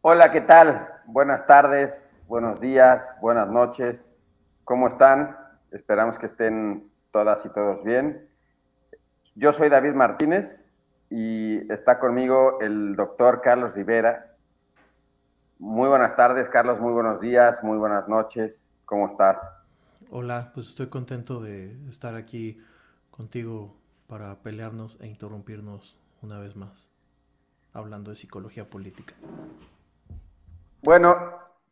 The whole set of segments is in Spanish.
Hola, ¿qué tal? Buenas tardes, buenos días, buenas noches. ¿Cómo están? Esperamos que estén todas y todos bien. Yo soy David Martínez y está conmigo el doctor Carlos Rivera. Muy buenas tardes, Carlos, muy buenos días, muy buenas noches. ¿Cómo estás? Hola, pues estoy contento de estar aquí contigo para pelearnos e interrumpirnos una vez más, hablando de psicología política. Bueno,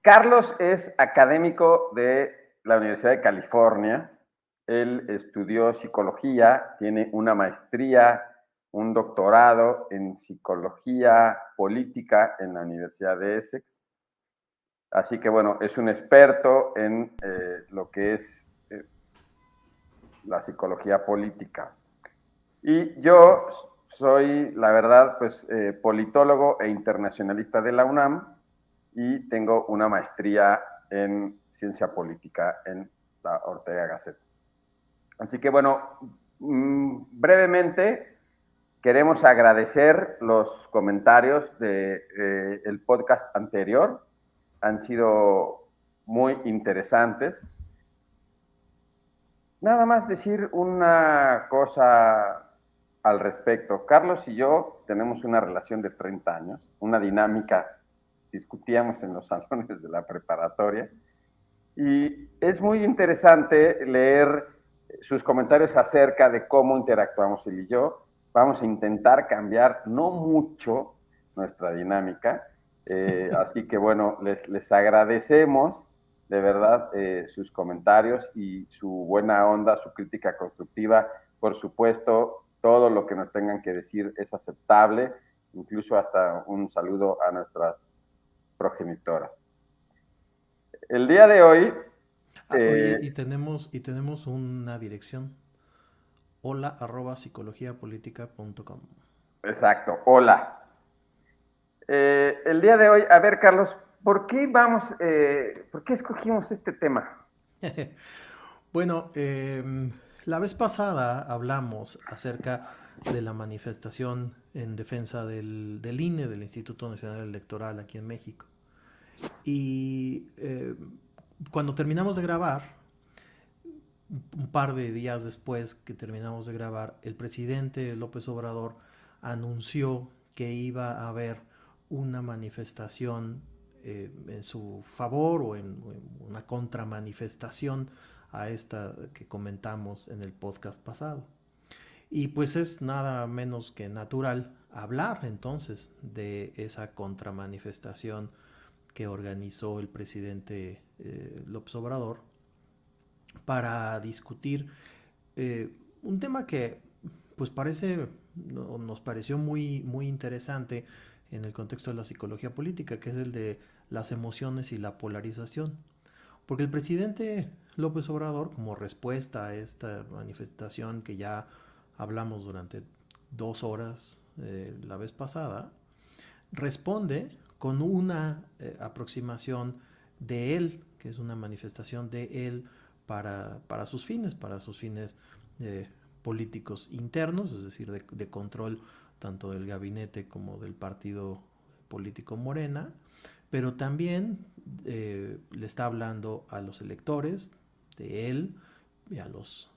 Carlos es académico de la Universidad de California. Él estudió psicología, tiene una maestría, un doctorado en psicología política en la Universidad de Essex. Así que bueno, es un experto en lo que es la psicología política. Y yo soy, la verdad, pues politólogo e internacionalista de la UNAM y tengo una maestría en ciencia política en la Ortega Gasset. Así que bueno, brevemente queremos agradecer los comentarios de el podcast anterior. Han sido muy interesantes. Nada más decir una cosa al respecto. Carlos y yo tenemos una relación de 30 años, una dinámica, discutíamos en los salones de la preparatoria, y es muy interesante leer sus comentarios acerca de cómo interactuamos él y yo. Vamos a intentar cambiar, no mucho, nuestra dinámica. Así que bueno, les agradecemos de verdad sus comentarios y su buena onda, su crítica constructiva. Por supuesto, todo lo que nos tengan que decir es aceptable, incluso hasta un saludo a nuestras progenitoras. El día de hoy, Ah, oye, eh, y tenemos una dirección, hola@psicologiapolitica.com. exacto, hola. El día de hoy, a ver, Carlos, ¿por qué escogimos este tema? Bueno, la vez pasada hablamos acerca de la manifestación en defensa del INE, del Instituto Nacional Electoral aquí en México. Y cuando terminamos de grabar, un par de días después que terminamos de grabar, el presidente López Obrador anunció que iba a haber una manifestación en su favor o en una contramanifestación a esta que comentamos en el podcast pasado. Y pues es nada menos que natural hablar entonces de esa contramanifestación que organizó el presidente López Obrador para discutir un tema que pues nos pareció muy interesante en el contexto de la psicología política, que es el de las emociones y la polarización. Porque el presidente López Obrador, como respuesta a esta manifestación que ya hablamos durante 2 horas la vez pasada, responde con una aproximación de él, que es una manifestación de él para sus fines eh, políticos internos, es decir, de control tanto del gabinete como del partido político Morena, pero también le está hablando a los electores de él y a los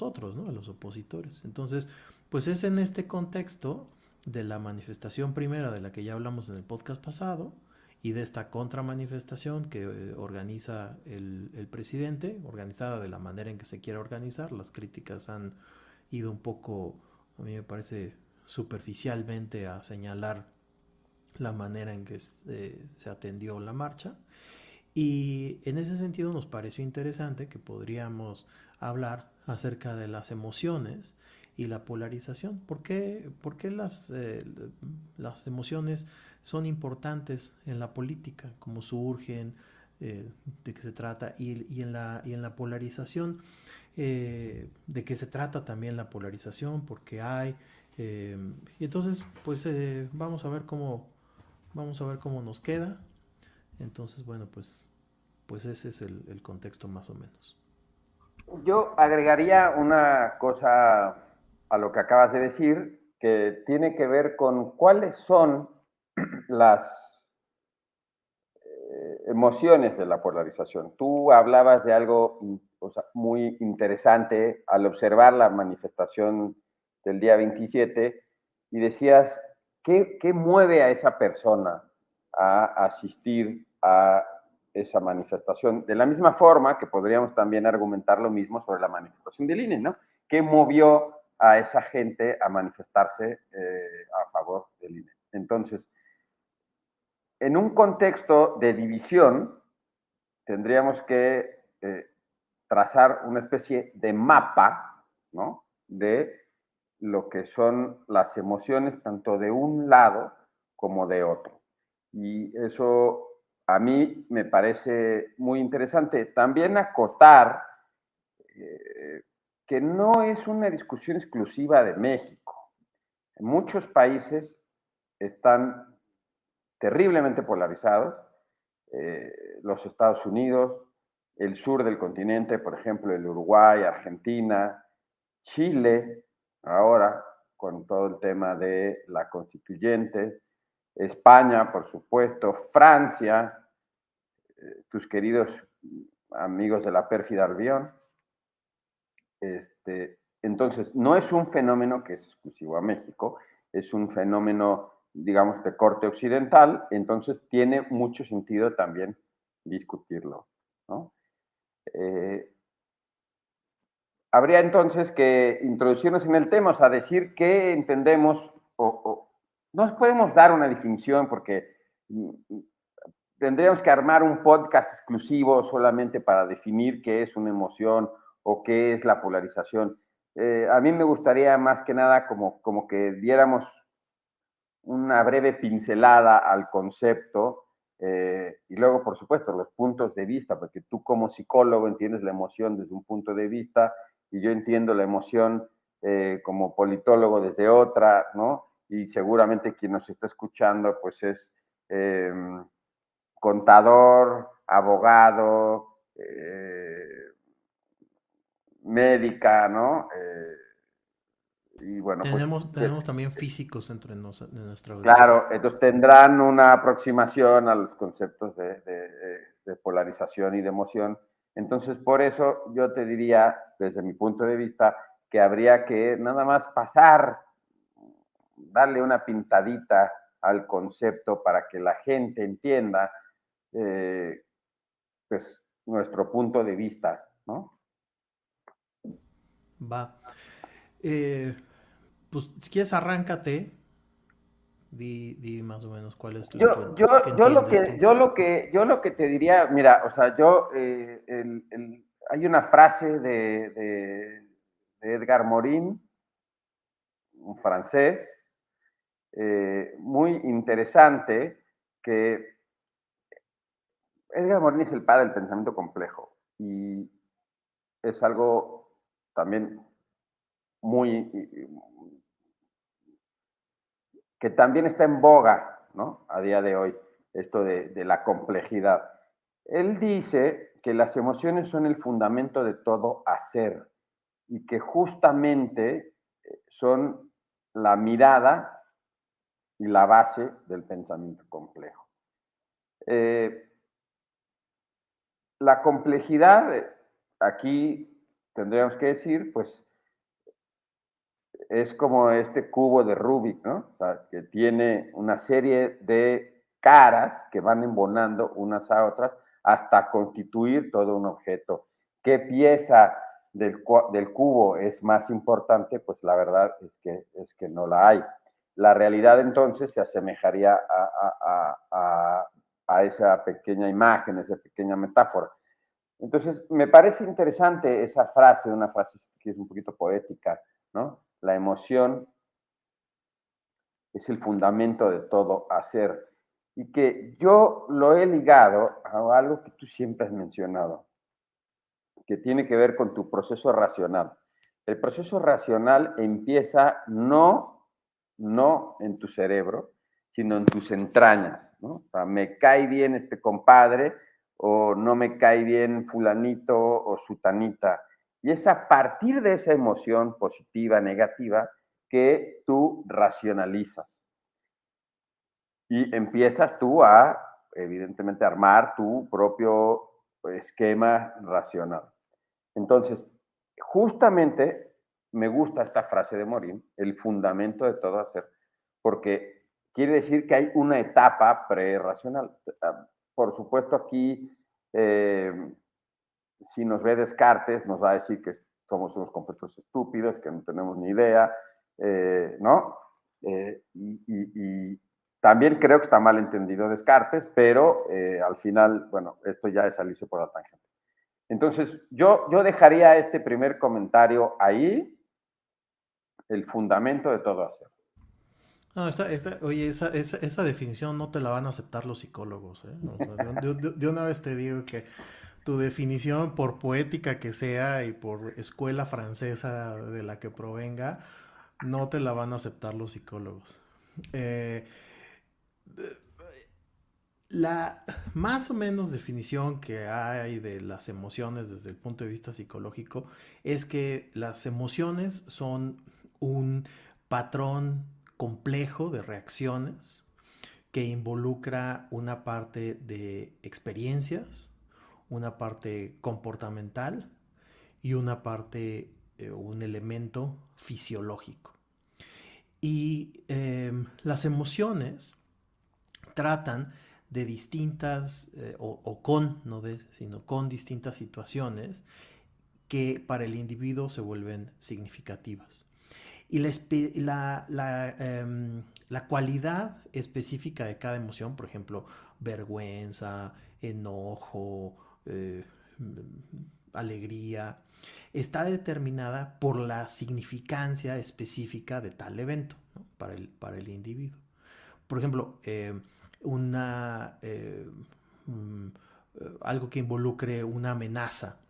otros, ¿no? A los opositores. Entonces, pues es en este contexto de la manifestación primera de la que ya hablamos en el podcast pasado y de esta contramanifestación que organiza el presidente, organizada de la manera en que se quiera organizar. Las críticas han ido un poco, a mí me parece, superficialmente a señalar la manera en que se atendió la marcha. Y en ese sentido nos pareció interesante que podríamos hablar acerca de las emociones y la polarización. ¿Por qué las emociones son importantes en la política? ¿Cómo surgen? ¿De qué se trata? Y en la polarización, ¿de qué se trata también la polarización? ¿Por qué hay? Y entonces, pues vamos a ver cómo nos queda. Entonces, bueno, pues ese es el contexto más o menos. Yo agregaría una cosa a lo que acabas de decir, que tiene que ver con cuáles son las emociones de la polarización. Tú hablabas de algo, o sea, muy interesante al observar la manifestación del día 27 y decías, ¿qué mueve a esa persona a asistir a esa manifestación? De la misma forma que podríamos también argumentar lo mismo sobre la manifestación del INE, ¿no? ¿Qué movió a esa gente a manifestarse a favor del INE? Entonces, en un contexto de división, tendríamos que trazar una especie de mapa, ¿no? De lo que son las emociones tanto de un lado como de otro. Y eso a mí me parece muy interesante. También acotar que no es una discusión exclusiva de México. En muchos países están terriblemente polarizados, los Estados Unidos, el sur del continente, por ejemplo, el Uruguay, Argentina, Chile, ahora con todo el tema de la constituyente, España, por supuesto, Francia, tus queridos amigos de la pérfida Albión. Entonces, no es un fenómeno que es exclusivo a México, es un fenómeno, digamos, de corte occidental, entonces tiene mucho sentido también discutirlo, ¿no? Habría entonces que introducirnos en el tema, o sea, decir qué entendemos, no nos podemos dar una definición porque tendríamos que armar un podcast exclusivo solamente para definir qué es una emoción o qué es la polarización. A mí me gustaría más que nada como que diéramos una breve pincelada al concepto y luego, por supuesto, los puntos de vista, porque tú como psicólogo entiendes la emoción desde un punto de vista y yo entiendo la emoción como politólogo desde otra, ¿no? Y seguramente quien nos está escuchando, pues es contador, abogado, médica, ¿no? Y bueno, pues Tenemos también físicos entre de nuestra audiencia. claro, entonces tendrán una aproximación a los conceptos de polarización y de emoción. Entonces, por eso yo te diría, desde mi punto de vista, que habría que nada más pasar, darle una pintadita al concepto para que la gente entienda pues, nuestro punto de vista, ¿no? Va. Eh, pues si quieres, arráncate. Di más o menos cuál es qué entiendes tú. Yo lo que te diría, mira, o sea, hay una frase de Edgar Morin, un francés, muy interesante, que Edgar Morin es el padre del pensamiento complejo y es algo también muy, que también está en boga, ¿no? A día de hoy, esto de la complejidad. Él dice que las emociones son el fundamento de todo hacer y que justamente son la mirada y la base del pensamiento complejo. La complejidad, aquí tendríamos que decir, pues es como este cubo de Rubik, ¿no? O sea, que tiene una serie de caras que van embonando unas a otras hasta constituir todo un objeto. ¿Qué pieza del cubo es más importante? Pues la verdad es que no la hay. La realidad entonces se asemejaría a esa pequeña imagen, esa pequeña metáfora. Entonces, me parece interesante esa frase, una frase que es un poquito poética, ¿no? La emoción es el fundamento de todo hacer. Y que yo lo he ligado a algo que tú siempre has mencionado, que tiene que ver con tu proceso racional. El proceso racional empieza no en tu cerebro, sino en tus entrañas, ¿no? O sea, me cae bien este compadre o no me cae bien fulanito o sutanita. Y es a partir de esa emoción positiva, negativa, que tú racionalizas y empiezas tú a evidentemente armar tu propio esquema racional. Entonces, justamente me gusta esta frase de Morin, el fundamento de todo hacer, porque quiere decir que hay una etapa prerracional. Por supuesto, aquí, si nos ve Descartes, nos va a decir que somos unos completos estúpidos, que no tenemos ni idea, ¿no? Y también creo que está mal entendido Descartes, pero al final, bueno, esto ya es salirse por la tangente. Entonces, yo dejaría este primer comentario ahí, el fundamento de todo hacer. No, oye, esa definición no te la van a aceptar los psicólogos, ¿eh? O sea, de una vez te digo que tu definición, por poética que sea y por escuela francesa de la que provenga, no te la van a aceptar los psicólogos. Eh, la más o menos definición que hay de las emociones desde el punto de vista psicológico es que las emociones son un patrón complejo de reacciones que involucra una parte de experiencias, una parte comportamental y una parte, un elemento fisiológico. Y las emociones tratan de distintas, o con, no de, sino con distintas situaciones que para el individuo se vuelven significativas. Y la cualidad específica de cada emoción, por ejemplo, vergüenza, enojo, alegría, está determinada por la significancia específica de tal evento, ¿no? Para el individuo. Por ejemplo, una, algo que involucre una amenaza.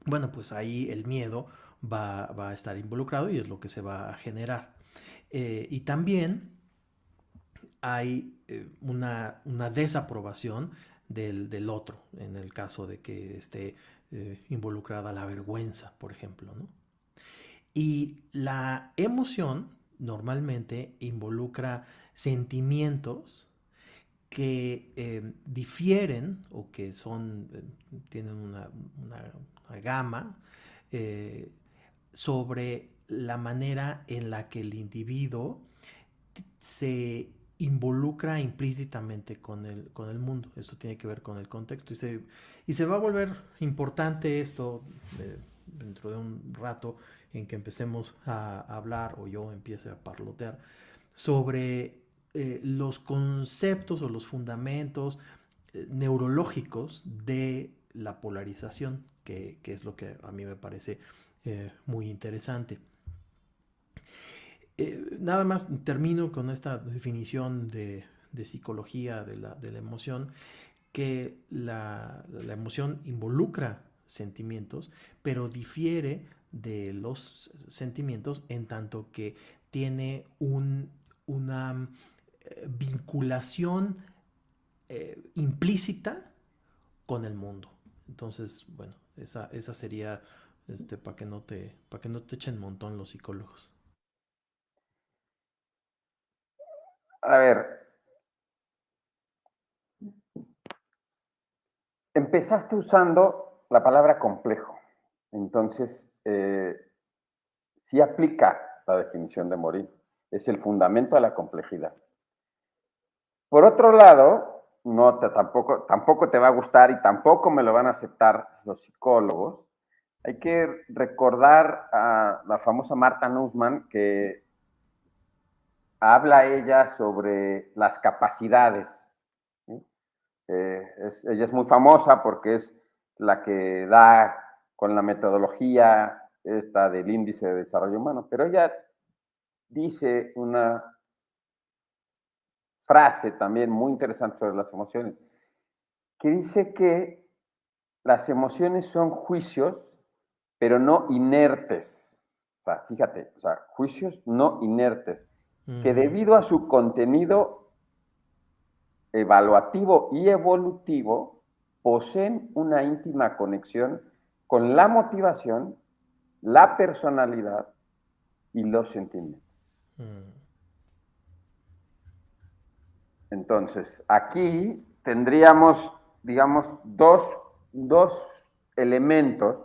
Bueno, pues ahí el miedo va a estar involucrado y es lo que se va a generar. Y también hay una desaprobación del otro, en el caso de que esté involucrada la vergüenza, por ejemplo, ¿no? Y la emoción normalmente involucra sentimientos que difieren o que son, tienen una gama eh, sobre la manera en la que el individuo se involucra implícitamente con el mundo. Esto tiene que ver con el contexto y se va a volver importante esto dentro de un rato en que empecemos a hablar o yo empiece a parlotear sobre los conceptos o los fundamentos neurológicos de la polarización, que es lo que a mí me parece muy interesante. Nada más termino con esta definición de psicología de la emoción, que la emoción involucra sentimientos, pero difiere de los sentimientos en tanto que tiene una vinculación implícita con el mundo. Entonces, bueno, esa sería para que no te echen montón los psicólogos. A ver, empezaste usando la palabra complejo. Entonces, sí aplica la definición de Morin. Es el fundamento de la complejidad. Por otro lado, tampoco te va a gustar y tampoco me lo van a aceptar los psicólogos. Hay que recordar a la famosa Martha Nussbaum, que habla ella sobre las capacidades. ¿Sí? Ella es muy famosa porque es la que da con la metodología esta del índice de desarrollo humano, pero ella dice una frase también muy interesante sobre las emociones, que dice que las emociones son juicios, pero no inertes. O sea, fíjate, o sea, juicios no inertes, que debido a su contenido evaluativo y evolutivo, poseen una íntima conexión con la motivación, la personalidad y los sentimientos. Entonces, aquí tendríamos, digamos, dos elementos,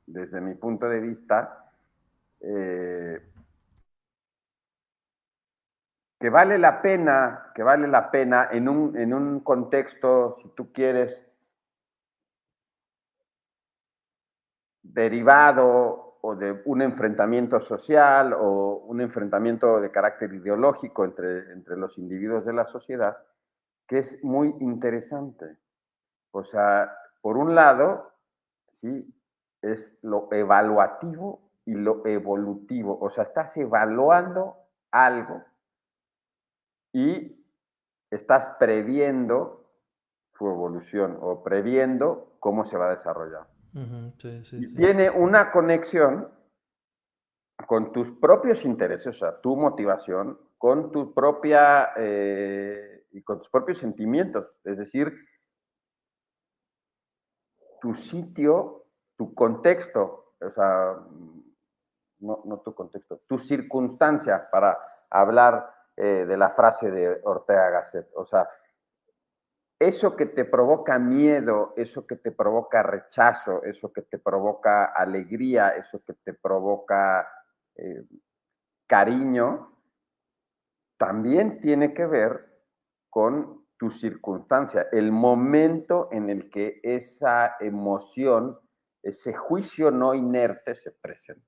desde mi punto de vista, que vale la pena en un contexto, si tú quieres, derivado o de un enfrentamiento social o un enfrentamiento de carácter ideológico entre los individuos de la sociedad, que es muy interesante. O sea, por un lado, sí, es lo evaluativo y lo evolutivo. O sea, estás evaluando algo y estás previendo su evolución o previendo cómo se va a desarrollar. Sí, sí, Y sí. tiene una conexión con tus propios intereses, o sea, tu motivación, con tu propia y con tus propios sentimientos. Es decir, tu sitio, tu contexto, o sea, no tu contexto, tu circunstancia, para hablar de la frase de Ortega Gasset. O sea, eso que te provoca miedo, eso que te provoca rechazo, eso que te provoca alegría, eso que te provoca eh, cariño, también tiene que ver con tu circunstancia, el momento en el que esa emoción, ese juicio no inerte se presenta.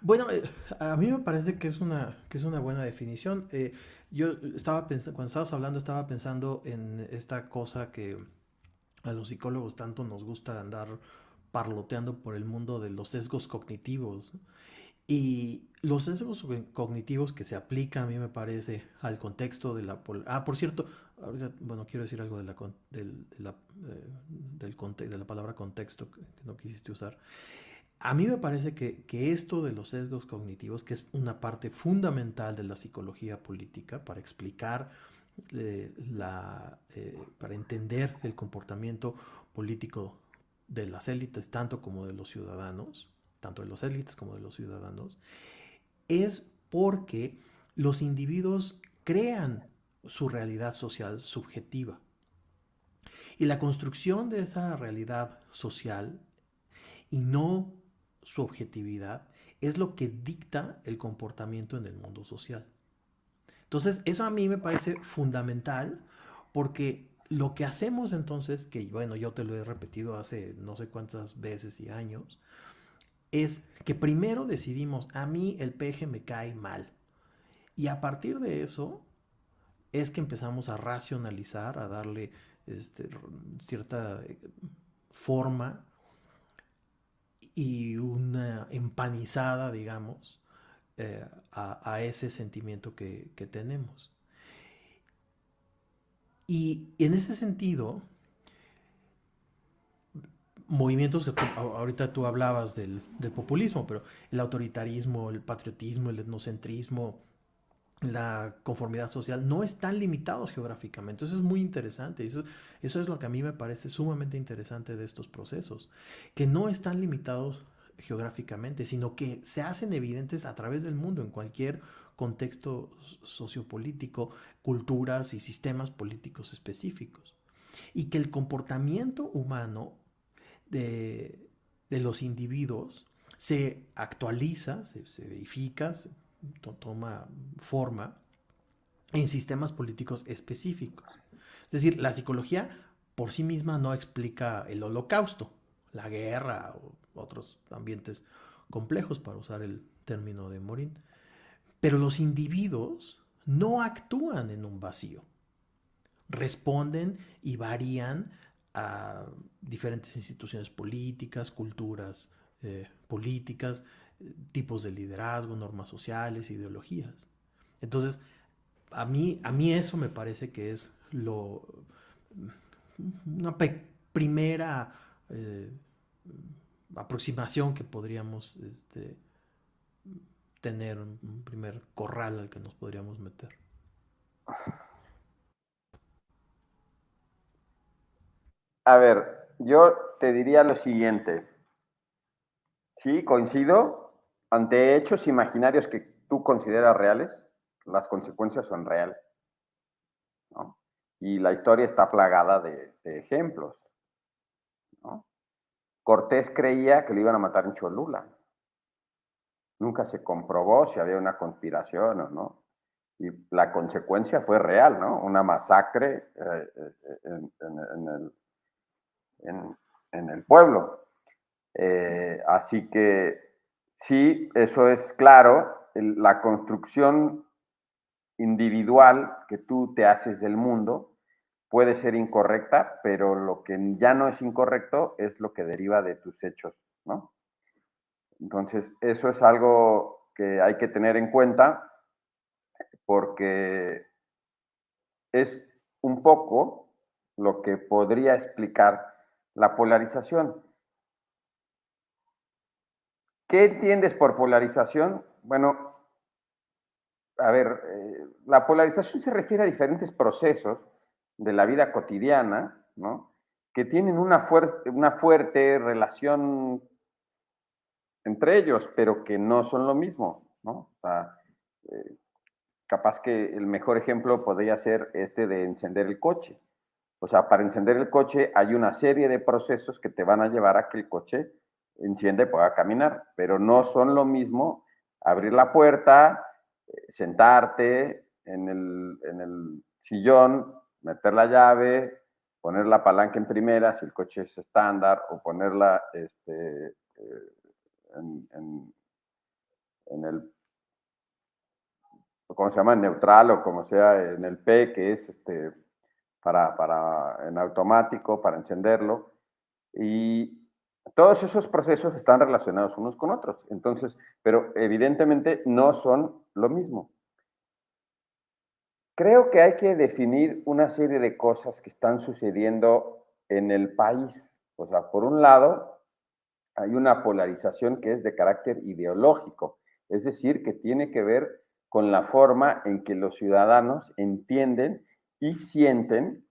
Bueno, a mí me parece que es una buena definición. Yo estaba pensando, cuando estabas hablando, estaba pensando en esta cosa que a los psicólogos tanto nos gusta andar parloteando por el mundo de los sesgos cognitivos, ¿no? Y los sesgos cognitivos que se aplican, a mí me parece, al contexto de la... por cierto, ahorita, bueno, quiero decir algo de de la palabra contexto que no quisiste usar. A mí me parece que esto de los sesgos cognitivos, que es una parte fundamental de la psicología política para explicar, para entender el comportamiento político de las élites, tanto como de los ciudadanos, tanto de los élites como de los ciudadanos, es porque los individuos crean su realidad social subjetiva. Y la construcción de esa realidad social y no su objetividad es lo que dicta el comportamiento en el mundo social. Entonces, eso a mí me parece fundamental porque lo que hacemos entonces, que bueno, yo te lo he repetido hace no sé cuántas veces y años, es que primero decidimos, a mí el peje me cae mal. Y a partir de eso es que empezamos a racionalizar, a darle cierta forma y una empanizada, digamos, a ese sentimiento que tenemos. Y en ese sentido, movimientos, ahorita tú hablabas del populismo, pero el autoritarismo, el patriotismo, el etnocentrismo, la conformidad social no están limitados geográficamente. Eso es muy interesante. Eso es lo que a mí me parece sumamente interesante de estos procesos, que no están limitados geográficamente, sino que se hacen evidentes a través del mundo, en cualquier contexto sociopolítico, culturas y sistemas políticos específicos. Y que el comportamiento humano de los individuos se actualiza, se verifica, toma forma en sistemas políticos específicos. Es decir, la psicología por sí misma no explica el holocausto, la guerra o otros ambientes complejos, para usar el término de Morin. Pero los individuos no actúan en un vacío. Responden y varían a diferentes instituciones políticas, culturas políticas, tipos de liderazgo, normas sociales, ideologías. Entonces, a mí eso me parece que es una primera aproximación que podríamos tener, un primer corral al que nos podríamos meter. A ver, yo te diría lo siguiente. Sí, coincido. Ante hechos imaginarios que tú consideras reales, las consecuencias son reales. Y la historia está plagada de ejemplos, ¿no? Cortés creía que lo iban a matar en Cholula. Nunca se comprobó si había una conspiración o no. Y la consecuencia fue real, ¿no? Una masacre en, en el pueblo. Así que sí, eso es claro. La construcción individual que tú te haces del mundo puede ser incorrecta, pero lo que ya no es incorrecto es lo que deriva de tus hechos, ¿no? Entonces, eso es algo que hay que tener en cuenta porque es un poco lo que podría explicar la polarización. ¿Qué entiendes por polarización? Bueno, a ver, la polarización se refiere a diferentes procesos de la vida cotidiana, ¿no? Que tienen una fuerte relación entre ellos, pero que no son lo mismo, ¿no? O sea, eh, capaz que el mejor ejemplo podría ser este de encender el coche. O sea, para encender el coche hay una serie de procesos que te van a llevar a que el coche encienda y pueda caminar, pero no son lo mismo abrir la puerta, sentarte en el sillón, meter la llave, poner la palanca en primera si el coche es estándar o ponerla en, en el, ¿cómo se llama? En neutral o como sea, en el P, que es en automático, para encenderlo. Y todos esos procesos están relacionados unos con otros. Entonces, pero evidentemente no son lo mismo. Creo que hay que definir una serie de cosas que están sucediendo en el país. O sea, por un lado, hay una polarización que es de carácter ideológico, es decir, que tiene que ver con la forma en que los ciudadanos entienden y sienten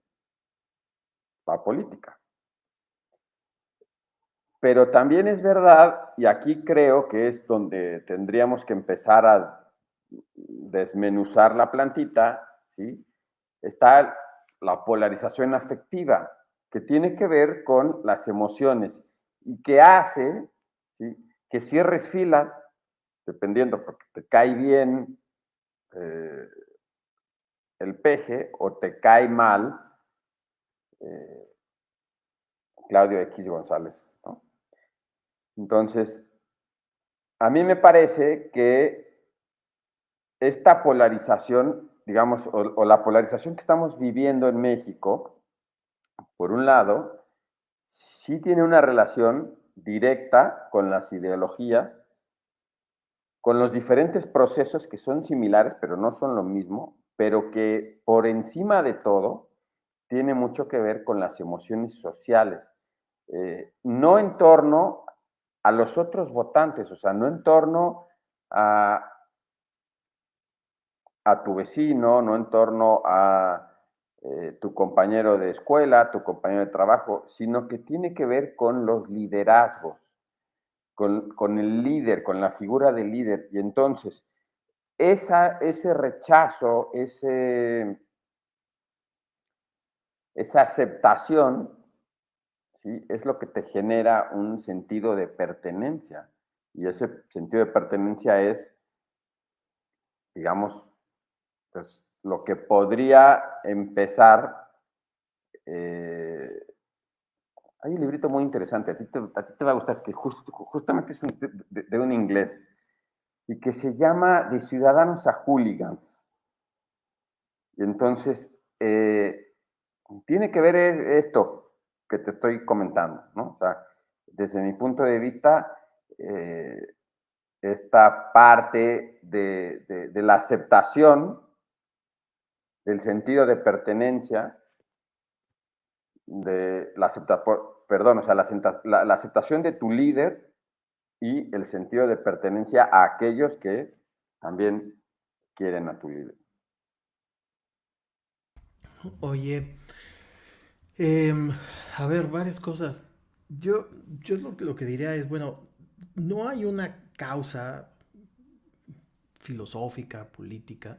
la política. Pero también es verdad, y aquí creo que es donde tendríamos que empezar a desmenuzar la plantita, ¿sí? Está la polarización afectiva, que tiene que ver con las emociones y que hace, ¿sí?, que cierres filas, dependiendo, porque te cae bien eh, el peje o te cae mal eh, Claudio X González, ¿no? Entonces, a mí me parece que esta polarización, digamos, o la polarización que estamos viviendo en México, por un lado, sí tiene una relación directa con las ideologías, con los diferentes procesos que son similares, pero no son lo mismo, pero que por encima de todo tiene mucho que ver con las emociones sociales, no en torno a los otros votantes, o sea, no en torno a, a tu vecino, no en torno a tu compañero de escuela, tu compañero de trabajo, sino que tiene que ver con los liderazgos, con el líder, con la figura del líder. Y entonces, ese rechazo, esa aceptación, ¿sí?, es lo que te genera un sentido de pertenencia. Y ese sentido de pertenencia es, digamos, pues lo que podría empezar. Hay un librito muy interesante, a ti te va a gustar, que justamente es de un inglés, y que se llama De Ciudadanos a Hooligans. Y entonces, tiene que ver esto que te estoy comentando, ¿no? O sea, desde mi punto de vista, eh, esta parte de la aceptación, del sentido de pertenencia, de la perdón, o sea, la aceptación de tu líder y el sentido de pertenencia a aquellos que también quieren a tu líder. Oye, em, a ver, varias cosas. Yo, yo lo que diría es, bueno, no hay una causa filosófica, política,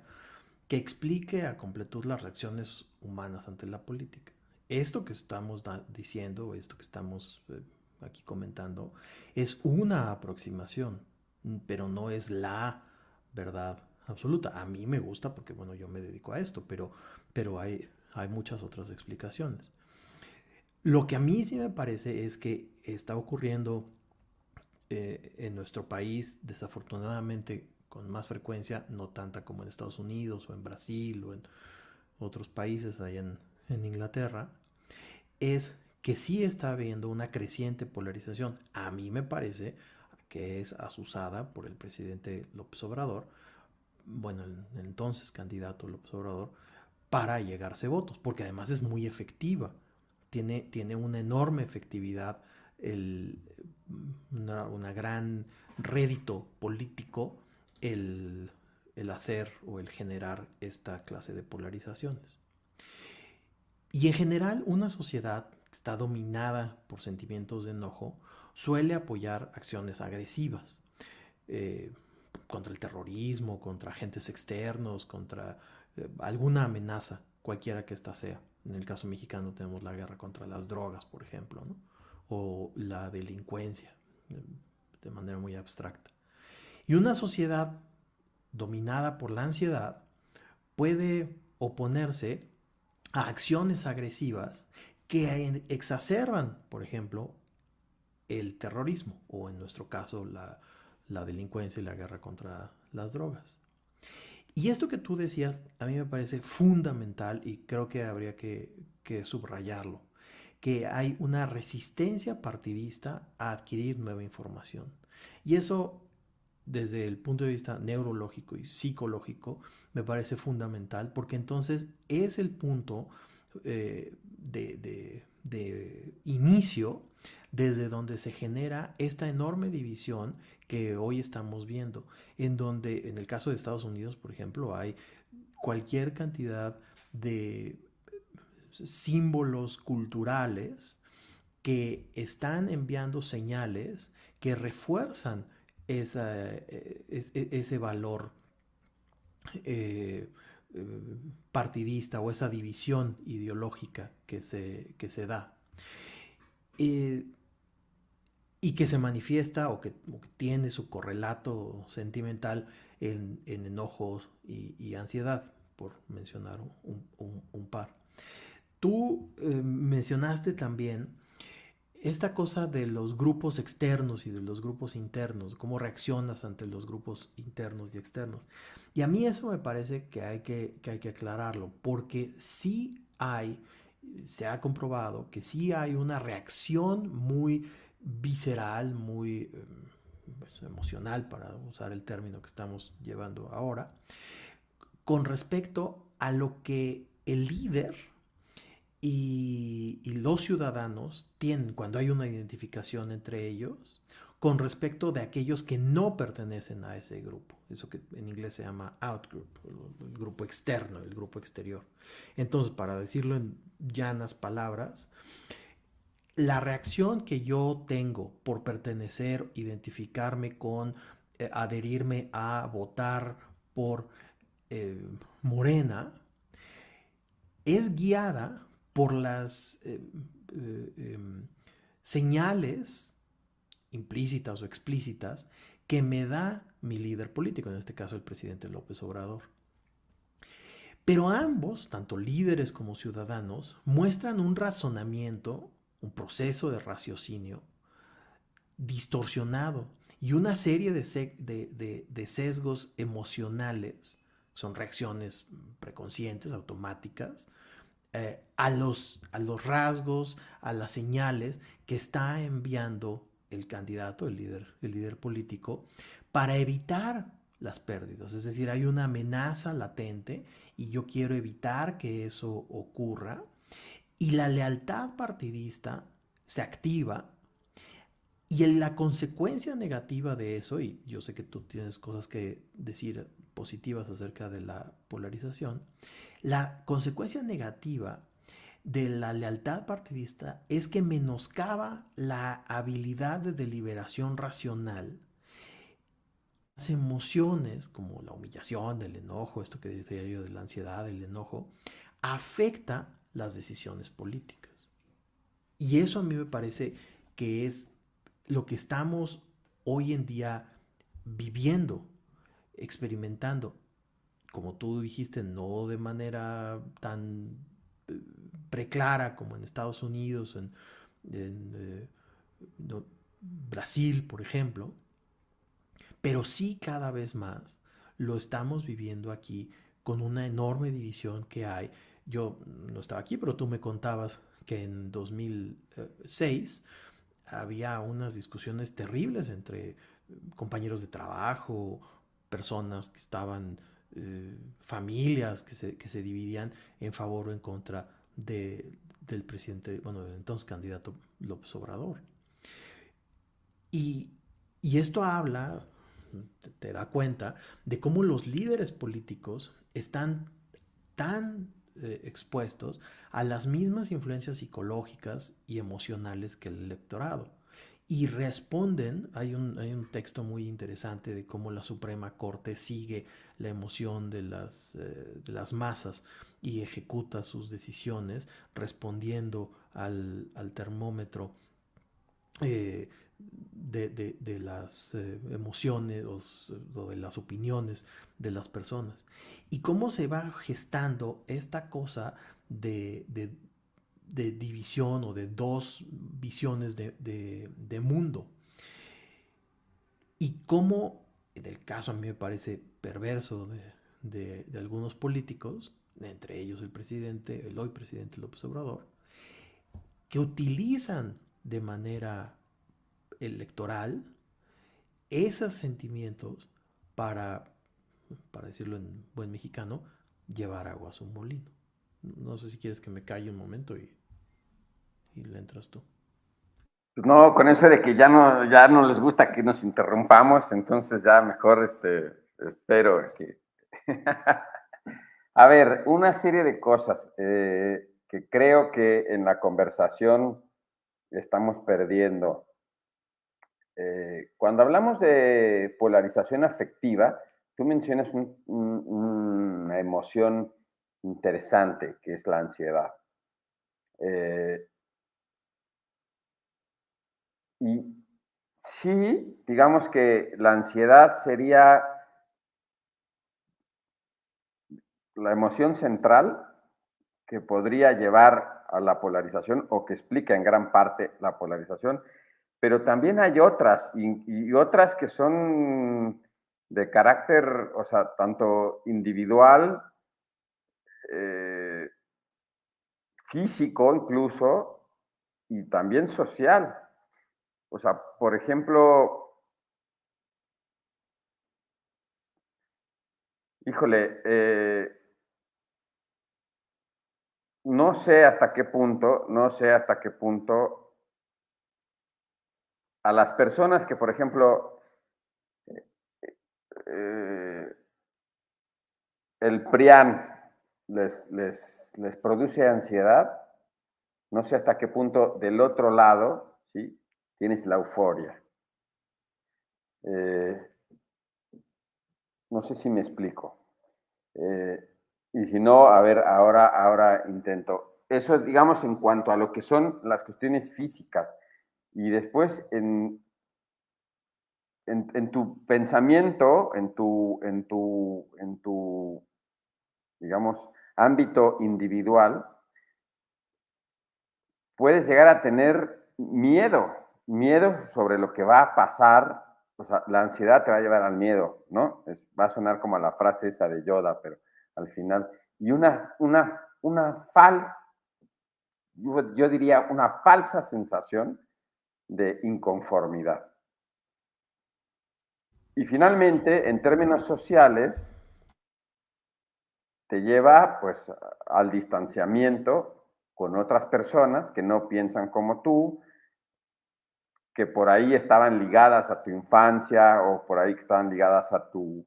que explique a completud las reacciones humanas ante la política. Esto que estamos diciendo, esto que estamos aquí comentando, es una aproximación, pero no es la verdad absoluta. A mí me gusta porque, bueno, yo me dedico a esto, pero hay muchas otras explicaciones. Lo que a mí sí me parece es que está ocurriendo en nuestro país, desafortunadamente, con más frecuencia, no tanta como en Estados Unidos o en Brasil o en otros países allá en Inglaterra, es que sí está habiendo una creciente polarización. A mí me parece que es asusada por el presidente López Obrador, bueno, el entonces candidato López Obrador, para llegarse votos, porque además es muy efectiva. Tiene una enorme efectividad, el, una gran rédito político el, el hacer o el generar esta clase de polarizaciones. Y en general, una sociedad que está dominada por sentimientos de enojo suele apoyar acciones agresivas eh, contra el terrorismo, contra agentes externos, contra alguna amenaza, cualquiera que ésta sea. En el caso mexicano tenemos la guerra contra las drogas, por ejemplo, ¿no? O la delincuencia, de manera muy abstracta. Y una sociedad dominada por la ansiedad puede oponerse a acciones agresivas que exacerban, por ejemplo, el terrorismo o en nuestro caso la delincuencia y la guerra contra las drogas. Y esto que tú decías a mí me parece fundamental y creo que habría que subrayarlo, que hay una resistencia partidista a adquirir nueva información. Y eso, desde el punto de vista neurológico y psicológico, me parece fundamental porque entonces es el punto de inicio desde donde se genera esta enorme división que hoy estamos viendo, en donde en el caso de Estados Unidos, por ejemplo, hay cualquier cantidad de símbolos culturales que están enviando señales que refuerzan ese valor eh, partidista o esa división ideológica que se da. Eh, y que se manifiesta o que tiene su correlato sentimental en enojos y ansiedad, por mencionar un par. Tú mencionaste también esta cosa de los grupos externos y de los grupos internos, cómo reaccionas ante los grupos internos y externos. Y a mí eso me parece que hay que aclararlo, porque sí se ha comprobado que sí hay una reacción muy visceral, muy pues, emocional, para usar el término que estamos llevando ahora, con respecto a lo que el líder y los ciudadanos tienen cuando hay una identificación entre ellos con respecto de aquellos que no pertenecen a ese grupo. Eso que en inglés se llama outgroup, el grupo externo, el grupo exterior. Entonces, para decirlo en llanas palabras, la reacción que yo tengo por pertenecer, identificarme con, adherirme a votar por Morena, es guiada por las señales implícitas o explícitas que me da mi líder político, en este caso el presidente López Obrador. Pero ambos, tanto líderes como ciudadanos, muestran un razonamiento, un proceso de raciocinio distorsionado y una serie de sesgos emocionales, son reacciones preconscientes, automáticas, a los rasgos, a las señales que está enviando el candidato, el líder político, para evitar las pérdidas. Es decir, hay una amenaza latente y yo quiero evitar que eso ocurra. Y la lealtad partidista se activa y la consecuencia negativa de eso, y yo sé que tú tienes cosas que decir positivas acerca de la polarización, la consecuencia negativa de la lealtad partidista es que menoscaba la habilidad de deliberación racional las emociones, como la humillación, el enojo, esto que decía yo de la ansiedad, el enojo, afecta las decisiones políticas. Y eso a mí me parece que es lo que estamos hoy en día viviendo, experimentando, como tú dijiste, no de manera tan preclara como en Estados Unidos, en no, Brasil, por ejemplo, pero sí cada vez más lo estamos viviendo aquí con una enorme división que hay. Yo no estaba aquí, pero tú me contabas que en 2006 había unas discusiones terribles entre compañeros de trabajo, personas que estaban, familias que se dividían en favor o en contra del presidente, bueno, del entonces candidato López Obrador. Y, y esto habla, te da cuenta, de cómo los líderes políticos están tan expuestos a las mismas influencias psicológicas y emocionales que el electorado. Y responden, hay un texto muy interesante de cómo la Suprema Corte sigue la emoción de las masas y ejecuta sus decisiones respondiendo al termómetro de las emociones o de las opiniones de las personas. Y cómo se va gestando esta cosa de división o de dos visiones de mundo. Y cómo, en el caso a mí me parece perverso de algunos políticos, entre ellos el presidente, el hoy presidente López Obrador, que utilizan de manera electoral esos sentimientos para, para decirlo en buen mexicano, llevar agua a su molino. No sé si quieres que me calle un momento y le entras tú. Pues no, con eso de que ya no les gusta que nos interrumpamos, entonces ya mejor espero que... A ver, una serie de cosas que creo que en la conversación estamos perdiendo. Cuando hablamos de polarización afectiva, tú mencionas una emoción interesante, que es la ansiedad. Eh, y sí, digamos que la ansiedad sería la emoción central que podría llevar a la polarización o que explica en gran parte la polarización, pero también hay otras y otras que son de carácter, o sea, tanto individual, eh, físico incluso, y también social. O sea, por ejemplo, híjole, no sé hasta qué punto a las personas que, por ejemplo, eh, el PRIAN les produce ansiedad, no sé hasta qué punto del otro lado, ¿sí? Tienes la euforia. Eh, no sé si me explico. Eh, y si no, a ver, ahora intento. Eso es, digamos, en cuanto a lo que son las cuestiones físicas. Y después, en tu pensamiento, digamos, ámbito individual, puedes llegar a tener miedo sobre lo que va a pasar. O sea, la ansiedad te va a llevar al miedo, ¿no? Va a sonar como la frase esa de Yoda, pero al final. Y una falsa, yo diría, una falsa sensación de inconformidad. Y finalmente, en términos sociales, te lleva pues al distanciamiento con otras personas que no piensan como tú, que por ahí estaban ligadas a tu infancia o por ahí que estaban ligadas a tu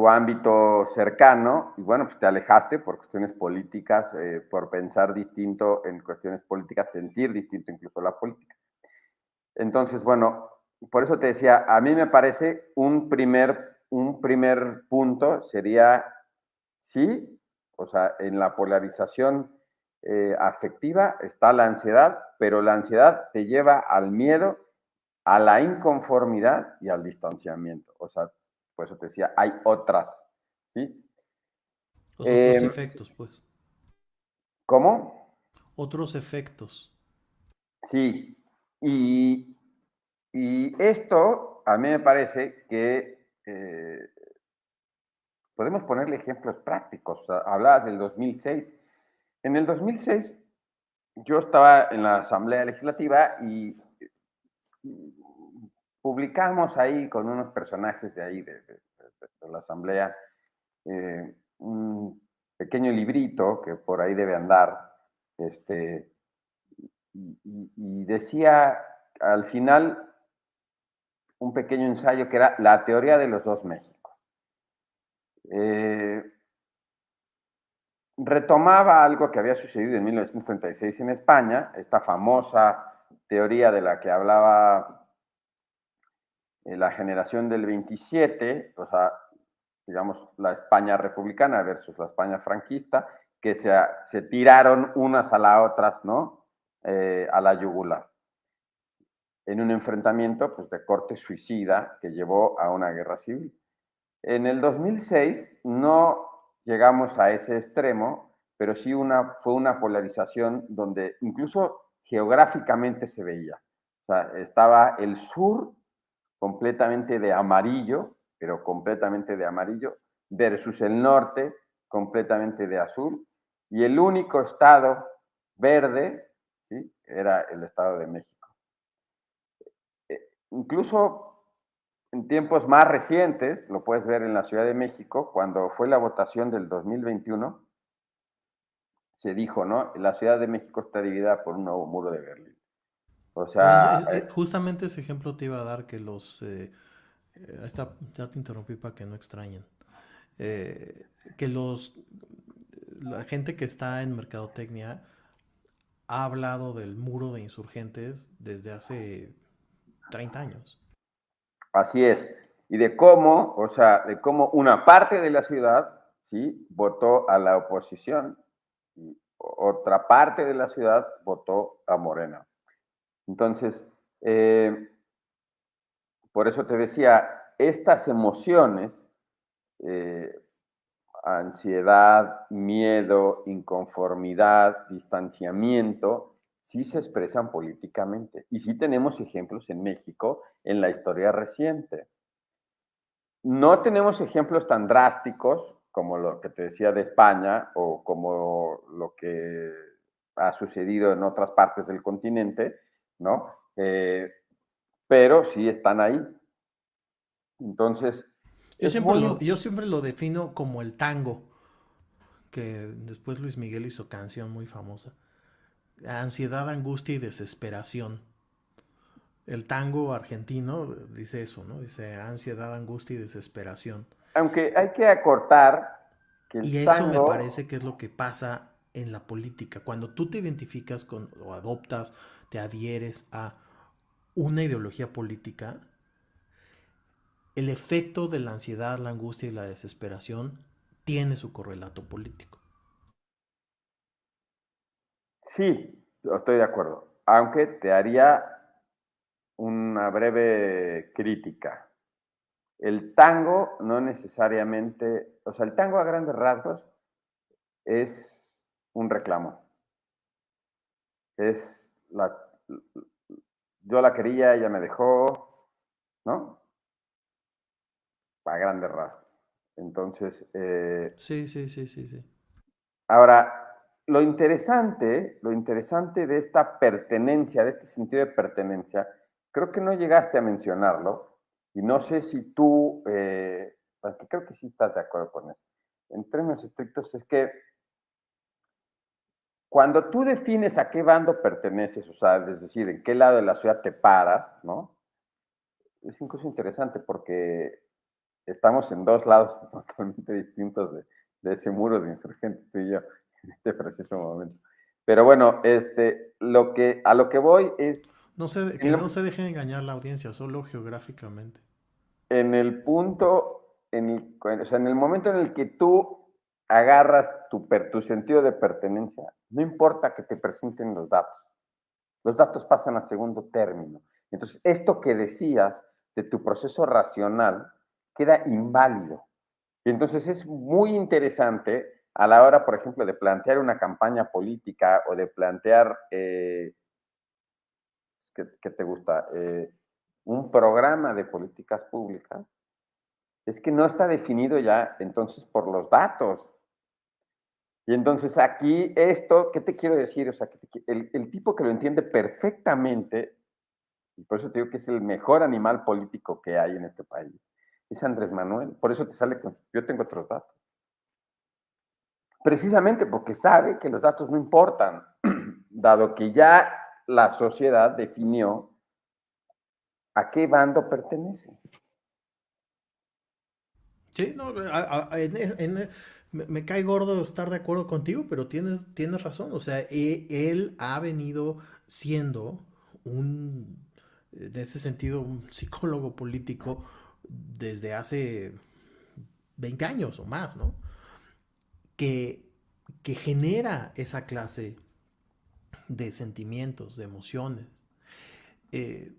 ámbito cercano, y bueno, pues te alejaste por cuestiones políticas, por pensar distinto en cuestiones políticas, sentir distinto incluso la política. Entonces, bueno, por eso te decía, a mí me parece un primer punto sería, sí, o sea, en la polarización afectiva está la ansiedad, pero la ansiedad te lleva al miedo, a la inconformidad y al distanciamiento. O sea, por eso te decía, hay otras, ¿sí? Los otros Eh, efectos, pues. ¿Cómo? Otros efectos. Sí, y, y esto a mí me parece que podemos ponerle ejemplos prácticos. O sea, hablabas del 2006. En el 2006 yo estaba en la Asamblea Legislativa y publicamos ahí con unos personajes de ahí, de la Asamblea, un pequeño librito que por ahí debe andar, este, y decía al final un pequeño ensayo que era la teoría de los dos Méxicos. Eh, Retomaba algo que había sucedido en 1936 en España, esta famosa teoría de la que hablaba la generación del 27, o sea, digamos, la España republicana versus la España franquista, que se tiraron unas a las otras, ¿no? A la yugular, en un enfrentamiento pues, de corte suicida que llevó a una guerra civil. En el 2006 no llegamos a ese extremo, pero sí fue una polarización donde incluso geográficamente se veía. O sea, estaba el sur completamente de amarillo, pero completamente de amarillo, versus el norte completamente de azul, y el único estado verde, ¿sí?, era el Estado de México. Incluso en tiempos más recientes, lo puedes ver en la Ciudad de México, cuando fue la votación del 2021, se dijo, ¿no? La Ciudad de México está dividida por un nuevo muro de Berlín. O Bueno, sea, justamente ese ejemplo te iba a dar que ya te interrumpí para que no extrañen. Que la gente que está en mercadotecnia ha hablado del muro de insurgentes desde hace 30 años. así es. Y de cómo, o sea, de cómo una parte de la ciudad, sí, votó a la oposición y otra parte de la ciudad votó a Morena. Entonces, por eso te decía, estas emociones, eh, ansiedad, miedo, inconformidad, distanciamiento, sí se expresan políticamente. Y sí tenemos ejemplos en México en la historia reciente. No tenemos ejemplos tan drásticos como lo que te decía de España o como lo que ha sucedido en otras partes del continente, ¿no? Pero sí están ahí. Entonces, es muy... Yo siempre lo defino como el tango, que después Luis Miguel hizo canción muy famosa. Ansiedad, angustia y desesperación. El tango argentino dice eso, ¿no? Dice ansiedad, angustia y desesperación. Aunque hay que acortar que Y el eso me tango, parece que es lo que pasa en la política. Cuando tú te identificas con o adoptas, te adhieres a una ideología política, el efecto de la ansiedad, la angustia y la desesperación tiene su correlato político. sí, estoy de acuerdo. Aunque te haría una breve crítica. El tango no necesariamente, o sea, el tango a grandes rasgos es un reclamo. Es la, yo la quería, ella me dejó, ¿no? A grandes rasgos. Entonces, Sí, sí, sí, sí, sí. ahora, lo interesante de esta pertenencia, de este sentido de pertenencia, creo que no llegaste a mencionarlo, y no sé si tú, porque creo que sí estás de acuerdo con eso. En términos estrictos, es que cuando tú defines a qué bando perteneces, o sea, es decir, en qué lado de la ciudad te paras, ¿no? Es incluso interesante porque estamos en dos lados totalmente distintos de ese muro de insurgentes, tú y yo, en este preciso momento. Pero bueno, a lo que voy es, Que no se dejen engañar la audiencia, solo geográficamente. En el punto, o sea, en el momento en el que tú agarras tu sentido de pertenencia, no importa que te presenten los datos pasan a segundo término. Entonces, esto que decías de tu proceso racional queda inválido. Y entonces es muy interesante a la hora, por ejemplo, de plantear una campaña política o de plantear, ¿qué te gusta? Un programa de políticas públicas, es que no está definido ya entonces por los datos. Y entonces aquí esto, ¿qué te quiero decir? O sea, que el tipo que lo entiende perfectamente, y por eso te digo que es el mejor animal político que hay en este país, es Andrés Manuel. Por eso te sale con, yo tengo otros datos. Precisamente porque sabe que los datos no importan, dado que ya la sociedad definió a qué bando pertenece. Sí, no, me cae gordo estar de acuerdo contigo, pero tienes razón. O sea, él ha venido siendo en ese sentido, un psicólogo político desde hace 20 años o más, ¿no? Que, que genera esa clase de sentimientos, de emociones. Eh,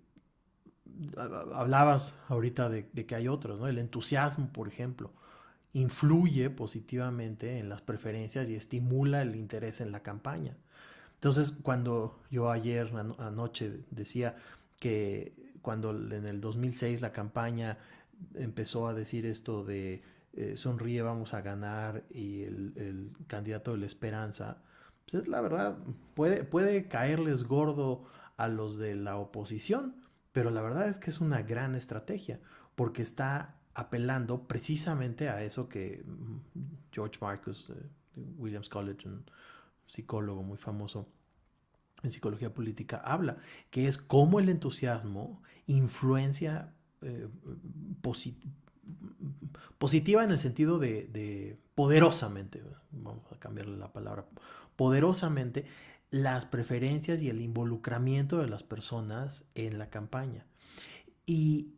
Hablabas ahorita de que hay otros, ¿no? El entusiasmo, por ejemplo, influye positivamente en las preferencias y estimula el interés en la campaña. Entonces, cuando yo ayer anoche decía que cuando en el 2006 la campaña empezó a decir esto de sonríe, vamos a ganar y el candidato de la esperanza, pues es la verdad, puede caerles gordo a los de la oposición, pero la verdad es que es una gran estrategia porque está apelando precisamente a eso que George Marcus, Williams College, un psicólogo muy famoso en psicología política, habla, que es cómo el entusiasmo influencia posit positiva en el sentido de poderosamente, vamos a cambiarle la palabra, poderosamente las preferencias y el involucramiento de las personas en la campaña. Y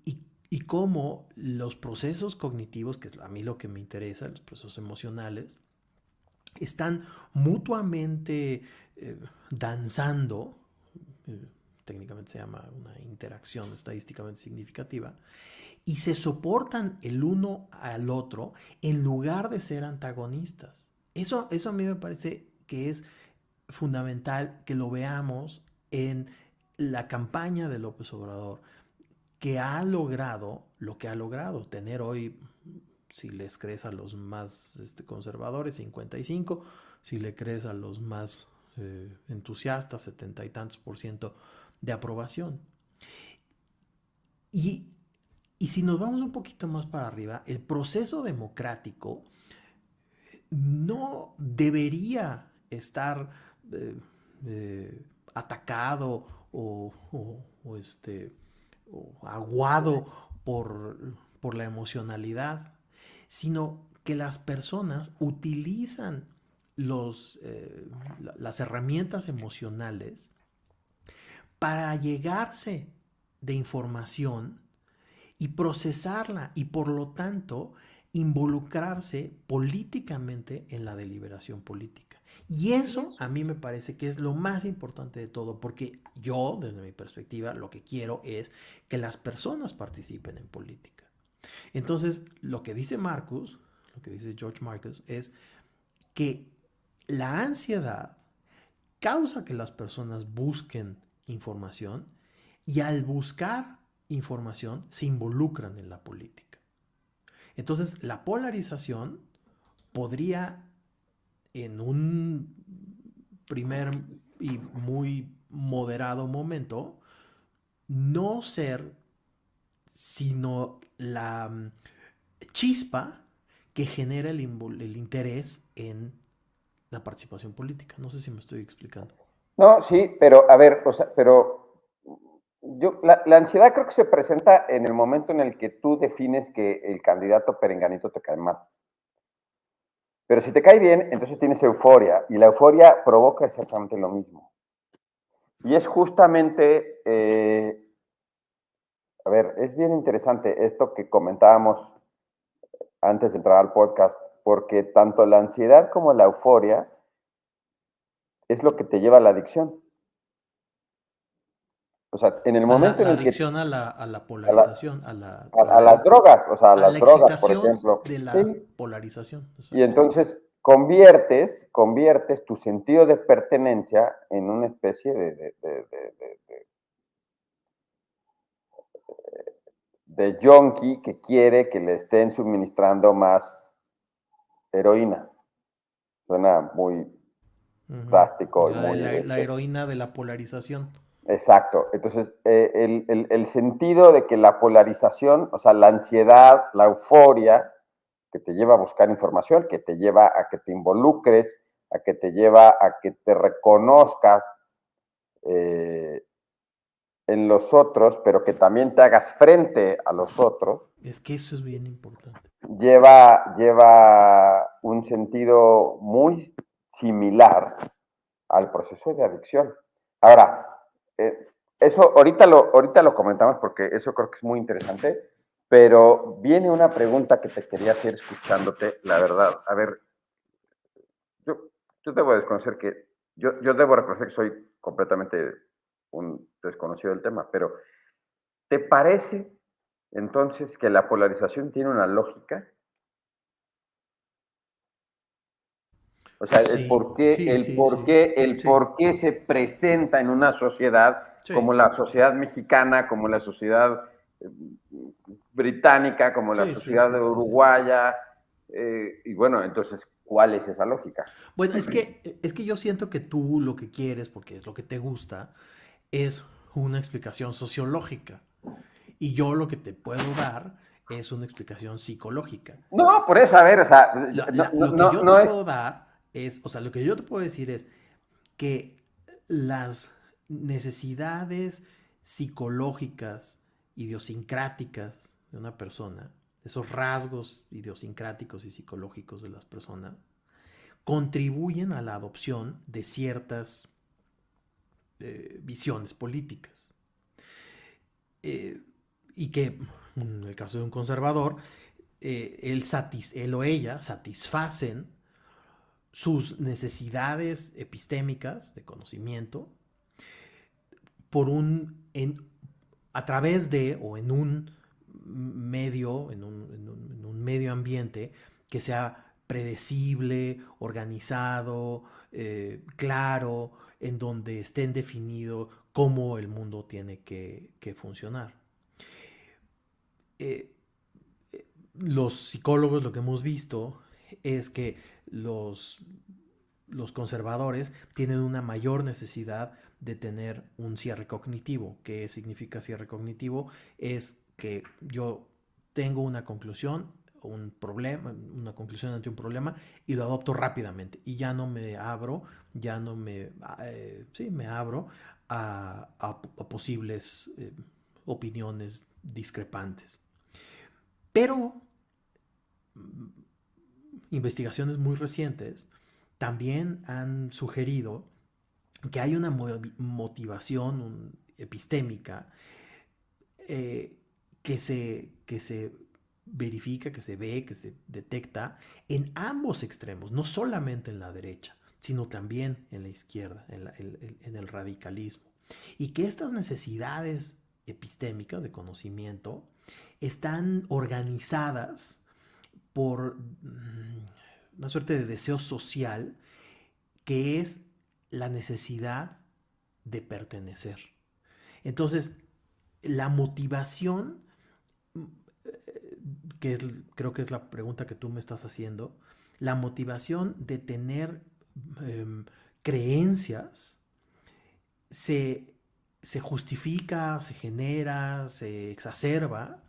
cómo los procesos cognitivos, que es a mí lo que me interesa, los procesos emocionales, están mutuamente danzando, eh, técnicamente se llama una interacción estadísticamente significativa, y se soportan el uno al otro en lugar de ser antagonistas. Eso a mí me parece que es fundamental que lo veamos en la campaña de López Obrador, que ha logrado lo que ha logrado, tener hoy, si les crees a los más conservadores, 55, si le crees a los más entusiastas, 70 y tantos por ciento de aprobación. Y, y si nos vamos un poquito más para arriba, el proceso democrático no debería estar atacado o aguado por la emocionalidad, sino que las personas utilizan las herramientas emocionales para llegarse de información y procesarla y por lo tanto involucrarse políticamente en la deliberación política. Y eso a mí me parece que es lo más importante de todo, porque yo, desde mi perspectiva, lo que quiero es que las personas participen en política. Entonces, lo que dice Marcus, lo que dice George Marcus, es que la ansiedad causa que las personas busquen información y al buscar información se involucran en la política. Entonces, la polarización podría en un primer y muy moderado momento no ser sino la chispa que genera el interés en la participación política. No sé si me estoy explicando. No, sí, pero a ver, o sea, pero la ansiedad creo que se presenta en el momento en el que tú defines que el candidato perenganito te cae mal. Pero si te cae bien, entonces tienes euforia, y la euforia provoca exactamente lo mismo. Y es justamente, a ver, es bien interesante esto que comentábamos antes de entrar al podcast, porque tanto la ansiedad como la euforia es lo que te lleva a la adicción. O sea, en el A momento en la el que adicción a la a, la, polarización, a las drogas, o sea, a a las la drogas, por excitación ejemplo, de la ¿sí? polarización. Y Exacto. entonces conviertes tu sentido de pertenencia en una especie de junkie que quiere que le estén suministrando más heroína. Suena muy Ujú. drástico y muy... La heroína de la polarización. exacto. Entonces, el sentido de que la polarización, o sea, la ansiedad, la euforia, que te lleva a buscar información, que te lleva a que te involucres, a que te lleva a que te reconozcas eh, en los otros, pero que también te hagas frente a los otros, Es que eso es bien importante. lleva un sentido muy similar al proceso de adicción. Ahora, eso ahorita lo comentamos porque eso creo que es muy interesante, pero viene una pregunta que te quería hacer escuchándote, la verdad. A ver, yo, yo debo desconocer que, yo debo reconocer que soy completamente un desconocido del tema, pero ¿te parece entonces que la polarización tiene una lógica? O sea, Sí, sí, sí, sí. el Sí, por qué se presenta en una sociedad como sí, la sociedad mexicana, como la sociedad eh, británica, como la sí, sí, sociedad sí, sí, sí. uruguaya, y bueno, entonces, ¿cuál es esa lógica? Bueno, es que yo siento que tú lo que quieres, porque es lo que te gusta, es una explicación sociológica. Y yo lo que te puedo dar es una explicación psicológica. No, por eso, a ver, o sea, Lo que yo te no es... puedo dar es, o sea, lo que yo te puedo decir es que las necesidades psicológicas, idiosincráticas de una persona, esos rasgos idiosincráticos y psicológicos de las personas, contribuyen a la adopción de ciertas visiones políticas. Eh, y que, en el caso de un conservador, él o ella satisfacen sus necesidades epistémicas de conocimiento por a través de o en un medio, en un medio ambiente que sea predecible, organizado, claro, en donde estén definido cómo el mundo tiene que funcionar. Eh, los psicólogos lo que hemos visto es que los, los conservadores tienen una mayor necesidad de tener un cierre cognitivo. ¿Qué significa cierre cognitivo? Es que yo tengo una conclusión, un problema, una conclusión ante un problema y lo adopto rápidamente y ya no me abro, ya no me, sí, me abro a posibles opiniones discrepantes. Pero investigaciones muy recientes también han sugerido que hay una motivación epistémica eh, que se verifica, que se ve, que se detecta en ambos extremos, no solamente en la derecha, sino también en la izquierda, en el radicalismo. Y que estas necesidades epistémicas de conocimiento están organizadas por una suerte de deseo social que es la necesidad de pertenecer. Entonces, la motivación, que es, creo que es la pregunta que tú me estás haciendo, la motivación de tener eh, creencias se, se justifica, se genera, se exacerba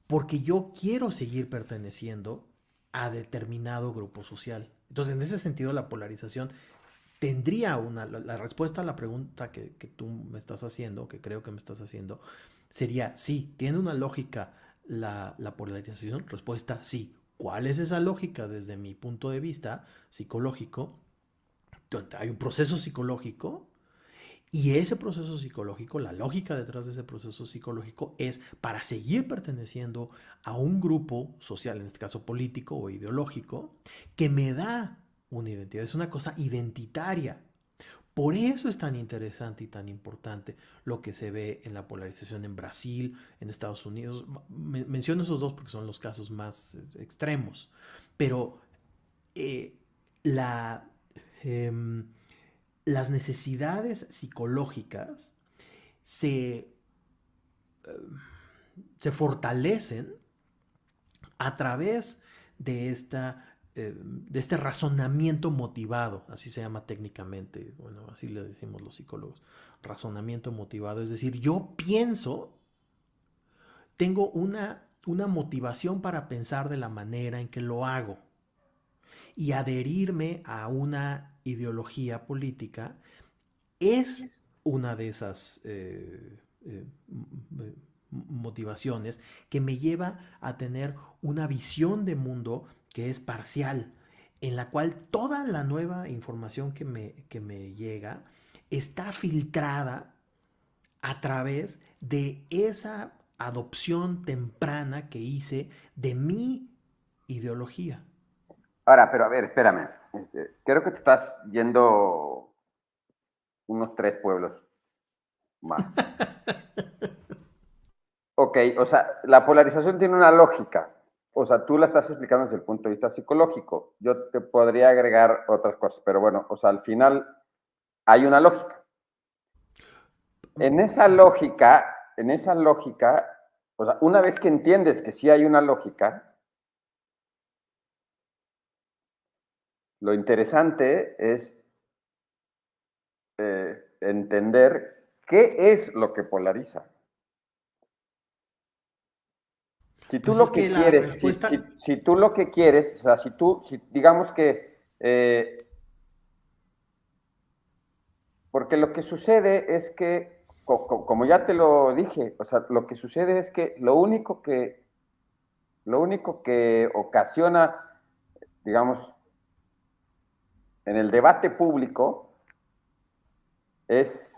porque yo quiero seguir perteneciendo a determinado grupo social. Entonces, en ese sentido, la polarización tendría la respuesta a la pregunta que tú me estás haciendo, que creo que me estás haciendo, sería sí, tiene una lógica la polarización. Respuesta sí. ¿Cuál es esa lógica desde mi punto de vista psicológico? Hay un proceso psicológico Y ese proceso psicológico, la lógica detrás de ese proceso psicológico es para seguir perteneciendo a un grupo social, en este caso político o ideológico, que me da una identidad, es una cosa identitaria. Por eso es tan interesante y tan importante lo que se ve en la polarización en Brasil, en Estados Unidos. Menciono esos dos porque son los casos más extremos. Pero eh, la, eh, las necesidades psicológicas se, se fortalecen a través de de este razonamiento motivado, así se llama técnicamente, bueno, así le decimos los psicólogos, razonamiento motivado, es decir, yo pienso, tengo una motivación para pensar de la manera en que lo hago y adherirme a una ideología política es una de esas motivaciones que me lleva a tener una visión de mundo que es parcial, en la cual toda la nueva información que me llega está filtrada a través de esa adopción temprana que hice de mi ideología. Ahora, pero a ver, espérame. Creo que te estás yendo unos 3 pueblos más. Ok, o sea, la polarización tiene una lógica. O sea, tú la estás explicando desde el punto de vista psicológico. Yo te podría agregar otras cosas, pero bueno, o sea, al final hay una lógica. En esa lógica, o sea, una vez que entiendes que sí hay una lógica, lo interesante es entender qué es lo que polariza. Si tú Pues lo es que que la quieres, respuesta, si tú lo que quieres, o sea, si digamos que, porque lo que sucede es que, como ya te lo dije, o sea, lo que sucede es que lo único que ocasiona, digamos, en el debate público es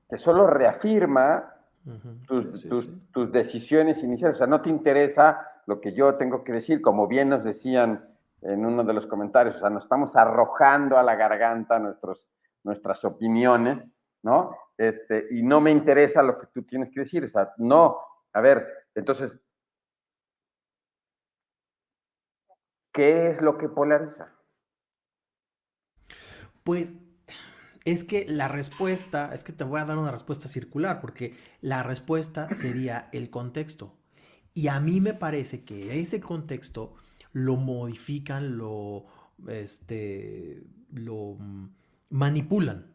que solo reafirma sí, sí, sí. tus decisiones iniciales. O sea, no te interesa lo que yo tengo que decir, como bien nos decían en uno de los comentarios, o sea, nos estamos arrojando a la garganta nuestras opiniones, ¿no? Y no me interesa lo que tú tienes que decir, o sea, no. A ver, entonces, ¿qué es lo que polariza? Pues es que la respuesta, es que te voy a dar una respuesta circular, porque la respuesta sería el contexto. Y a mí me parece que ese contexto lo modifican, lo manipulan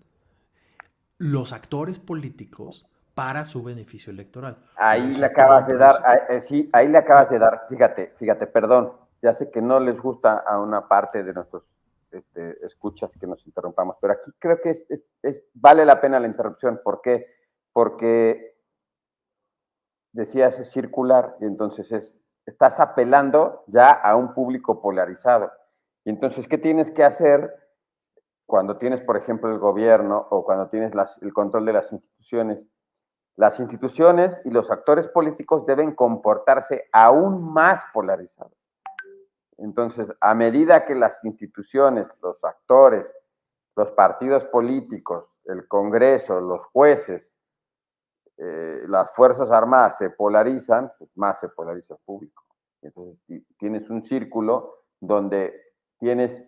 los actores políticos para su beneficio electoral. Ahí Los le acabas de dar, autores, sí, ahí le acabas lo- de dar, fíjate, perdón, ya sé que no les gusta a una parte de nuestros escuchas que nos interrumpamos, pero aquí creo que vale la pena la interrupción. ¿Por qué? Porque decías es circular y entonces estás apelando ya a un público polarizado. Y entonces, ¿qué tienes que hacer cuando tienes, por ejemplo, el gobierno o cuando tienes el control de las instituciones? Las instituciones y los actores políticos deben comportarse aún más polarizados. Entonces, a medida que las instituciones, los actores, los partidos políticos, el Congreso, los jueces, las Fuerzas Armadas se polarizan, pues más se polariza el público. Entonces, tienes un círculo donde tienes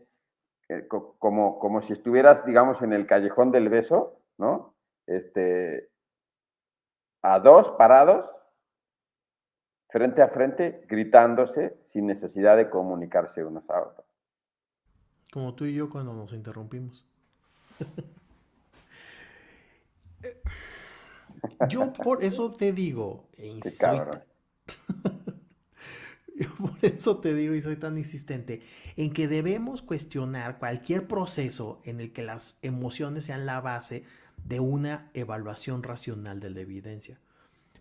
como si estuvieras, digamos, en el callejón del beso, ¿no? A dos parados frente a frente, gritándose sin necesidad de comunicarse unos a otros. como tú y yo cuando nos interrumpimos. Yo por eso te digo, Qué cabrón. yo por eso te digo y soy tan insistente en que debemos cuestionar cualquier proceso en el que las emociones sean la base de una evaluación racional de la evidencia.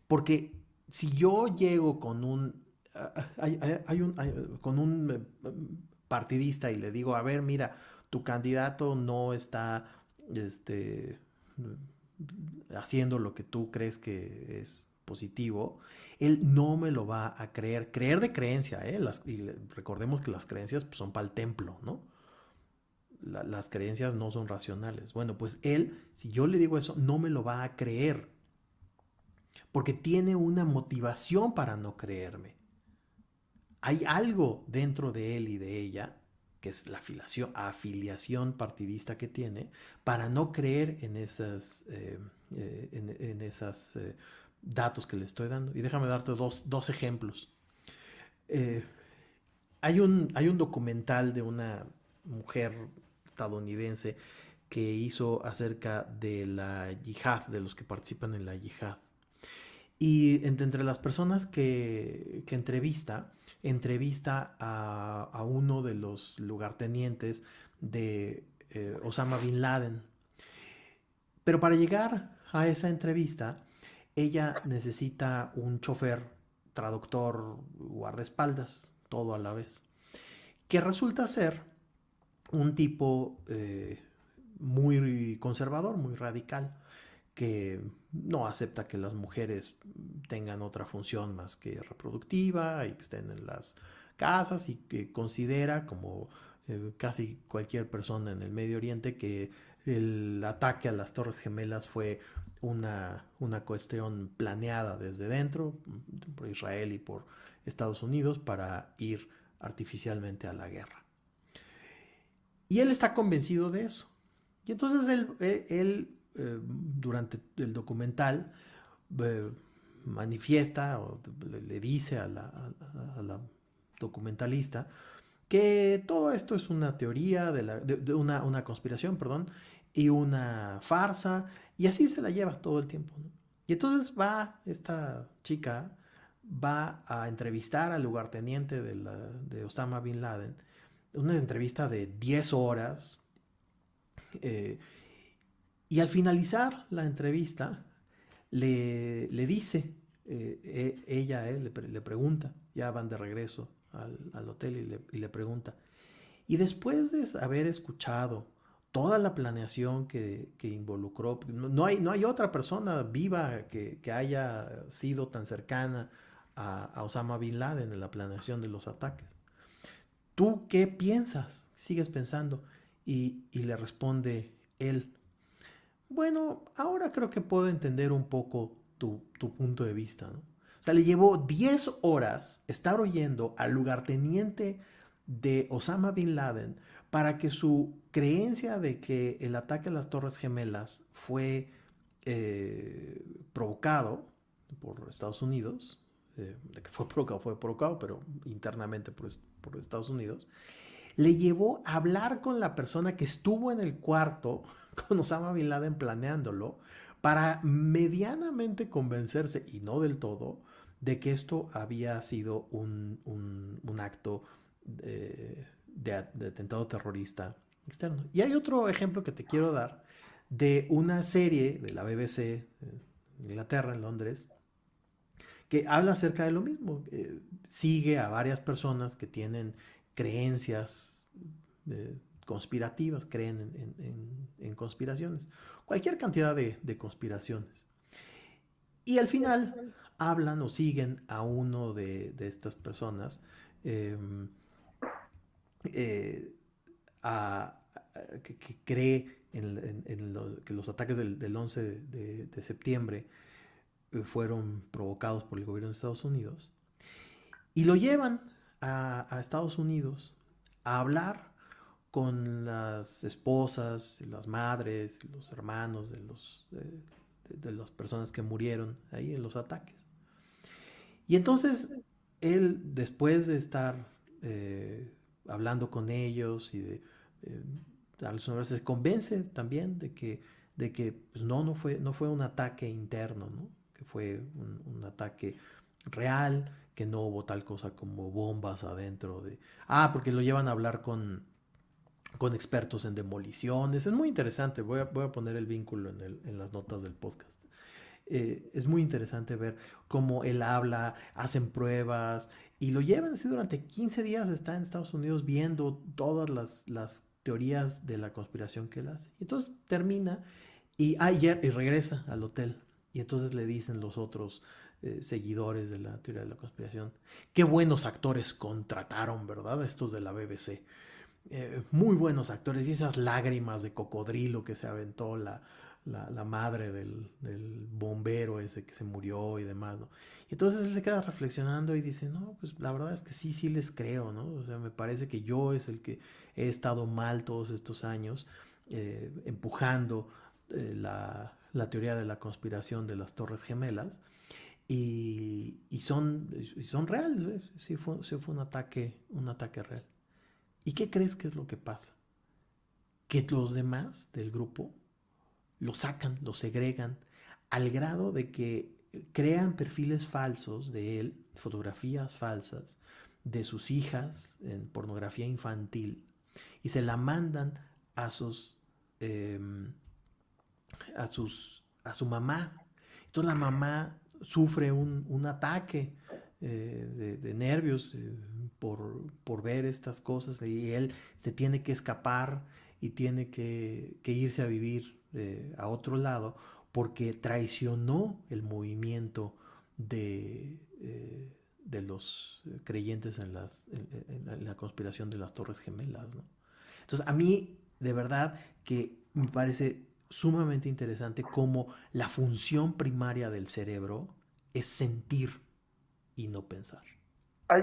Porque si yo llego con con un partidista y le digo, a ver, mira, tu candidato no está, este, haciendo lo que tú crees que es positivo, él no me lo va a creer. Creer de creencia, ¿eh? Y recordemos que las creencias pues, son para el templo, ¿no? Las creencias no son racionales. Bueno, pues él, si yo le digo eso, no me lo va a creer, porque tiene una motivación para no creerme. Hay algo dentro de él y de ella, que es la afiliación partidista que tiene, para no creer en esas datos que le estoy dando. Y déjame darte dos ejemplos. Eh, hay un documental de una mujer estadounidense que hizo acerca de la yihad, de los que participan en la yihad. Y entre las personas que entrevista a uno de los lugartenientes de Osama Bin Laden. Pero para llegar a esa entrevista, ella necesita un chofer, traductor, guardaespaldas, todo a la vez. Que resulta ser un tipo muy conservador, muy radical, que no acepta que las mujeres tengan otra función más que reproductiva y que estén en las casas, y que considera, como casi cualquier persona en el Medio Oriente, que el ataque a las Torres Gemelas fue una cuestión planeada desde dentro por Israel y por Estados Unidos para ir artificialmente a la guerra. Y él está convencido de eso. Y entonces él durante el documental eh, manifiesta o le dice a la documentalista que todo esto es una teoría, de una conspiración, perdón, y una farsa, y así se la lleva todo el tiempo, ¿no? Y entonces esta chica va a entrevistar al lugarteniente de Osama Bin Laden, una entrevista de 10 horas, eh, y al finalizar la entrevista, le dice, ella le pregunta, ya van de regreso al hotel y le pregunta, y después de haber escuchado toda la planeación que involucró, no hay otra persona viva que haya sido tan cercana a Osama Bin Laden en la planeación de los ataques. ¿Tú qué piensas? Sigues pensando. Y le responde él, bueno, ahora creo que puedo entender un poco tu punto de vista, ¿no? O sea, le llevó 10 horas estar oyendo al lugarteniente de Osama Bin Laden para que su creencia de que el ataque a las Torres Gemelas fue provocado por Estados Unidos, de que fue provocado, pero internamente por Estados Unidos, le llevó a hablar con la persona que estuvo en el cuarto con Osama Bin Laden planeándolo, para medianamente convencerse, y no del todo, de que esto había sido un acto de atentado terrorista externo. Y hay otro ejemplo que te quiero dar de una serie de la BBC en Inglaterra, en Londres, que habla acerca de lo mismo. Sigue a varias personas que tienen creencias conspirativas, creen en conspiraciones, cualquier cantidad de conspiraciones. Y al final hablan o siguen a uno de estas personas, eh, eh, que cree que los ataques del 11 de septiembre fueron provocados por el gobierno de Estados Unidos, y lo llevan a Estados Unidos a hablar con las esposas, las madres, los hermanos de las personas que murieron ahí en los ataques. Y entonces él, después de estar hablando con ellos y de darles una vez, se convence también de que pues no fue un ataque interno, ¿no? Que fue un ataque real, que no hubo tal cosa como bombas adentro de... porque lo llevan a hablar con expertos en demoliciones. Es muy interesante. Voy a poner el vínculo en las notas del podcast. Es muy interesante ver cómo él habla, hacen pruebas y lo llevan así durante 15 días. Está en Estados Unidos viendo todas las teorías de la conspiración que él hace. Y entonces termina Y regresa al hotel. Y entonces le dicen los otros seguidores de la teoría de la conspiración, qué buenos actores contrataron, ¿verdad? Estos de la BBC. Muy buenos actores y esas lágrimas de cocodrilo que se aventó la madre del bombero ese que se murió y demás, ¿no? Y entonces él se queda reflexionando y dice, no, pues la verdad es que sí, sí les creo, ¿no? O sea, me parece que yo es el que he estado mal todos estos años, empujando la teoría de la conspiración de las Torres Gemelas y son reales, ¿ves? Sí fue un ataque real. ¿Y qué crees que es lo que pasa? Que los demás del grupo lo sacan, lo segregan, al grado de que crean perfiles falsos de él, fotografías falsas de sus hijas en pornografía infantil y se la mandan a sus eh, a su mamá. Entonces la mamá sufre un ataque de nervios por ver estas cosas y él se tiene que escapar y tiene que irse a vivir a otro lado porque traicionó el movimiento de los creyentes en la conspiración de las Torres Gemelas, ¿no? Entonces, a mí, de verdad, que me parece sumamente interesante cómo la función primaria del cerebro es sentir y no pensar. A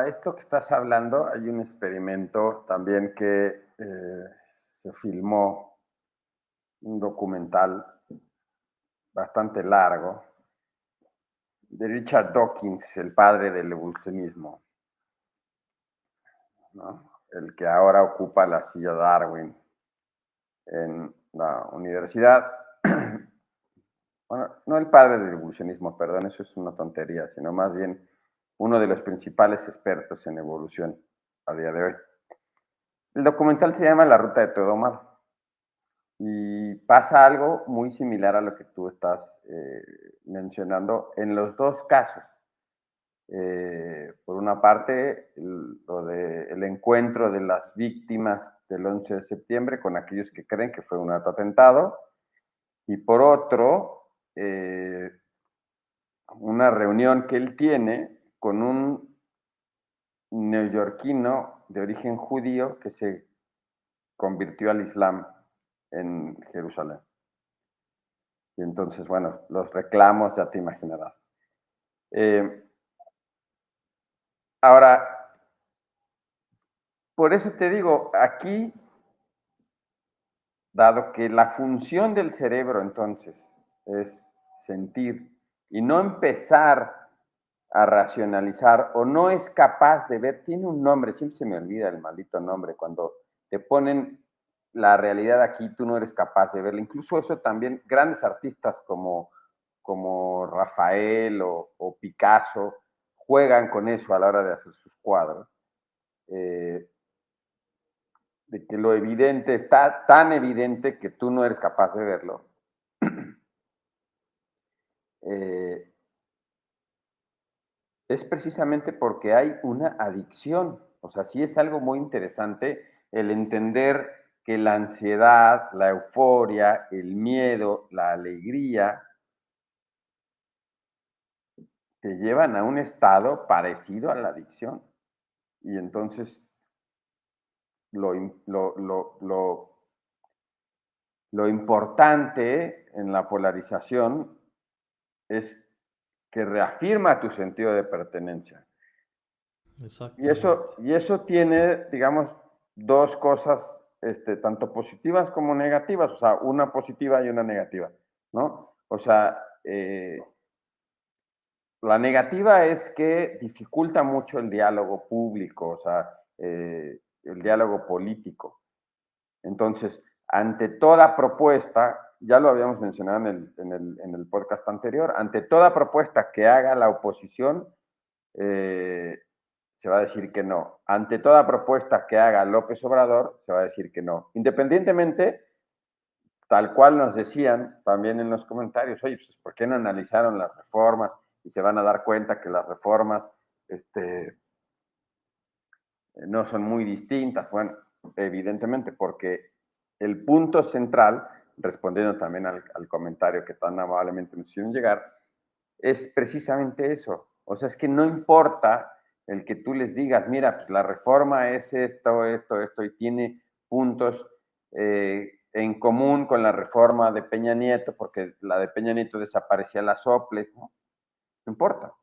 esto que estás hablando, hay un experimento también que se filmó, un documental bastante largo, de Richard Dawkins, el padre del evolucionismo, ¿no? El que ahora ocupa la silla Darwin en la universidad. Bueno, no el padre del evolucionismo, perdón, eso es una tontería, sino más bien uno de los principales expertos en evolución a día de hoy. El documental se llama La Ruta de Todo Mal y pasa algo muy similar a lo que tú estás mencionando en los dos casos. Por una parte, lo del encuentro de las víctimas del 11 de septiembre con aquellos que creen que fue un autoatentado, y por otro, una reunión que él tiene con un neoyorquino de origen judío que se convirtió al Islam en Jerusalén. Y entonces, bueno, los reclamos ya te imaginarás. Eh, Ahora, por eso te digo, aquí, dado que la función del cerebro entonces es sentir y no empezar a racionalizar o no es capaz de ver, tiene un nombre, siempre se me olvida el maldito nombre, cuando te ponen la realidad aquí, tú no eres capaz de verla. Incluso eso también, grandes artistas como Rafael o Picasso juegan con eso a la hora de hacer sus cuadros, eh, de que lo evidente está tan evidente que tú no eres capaz de verlo. eh, es precisamente porque hay una adicción. O sea, sí es algo muy interesante el entender que la ansiedad, la euforia, el miedo, la alegría, te llevan a un estado parecido a la adicción. Y entonces lo, lo, lo, lo importante en la polarización es que reafirma tu sentido de pertenencia. Exactamente. Y eso tiene, digamos, dos cosas, tanto positivas como negativas, o sea, una positiva y una negativa, ¿no? O sea, la negativa es que dificulta mucho el diálogo público, o sea, el diálogo político. Entonces, ante toda propuesta, ya lo habíamos mencionado en el podcast anterior, ante toda propuesta que haga la oposición, eh, se va a decir que no. Ante toda propuesta que haga López Obrador, se va a decir que no. Independientemente, tal cual nos decían también en los comentarios, oye, pues, ¿por qué no analizaron las reformas? Y se van a dar cuenta que las reformas no son muy distintas. Bueno, evidentemente, porque el punto central respondiendo también al comentario que tan amablemente nos hicieron llegar, es precisamente eso. O sea, es que no importa el que tú les digas, mira, pues la reforma es esto, esto, esto, y tiene puntos en común con la reforma de Peña Nieto, porque la de Peña Nieto desaparecía las soples, ¿no? No importa.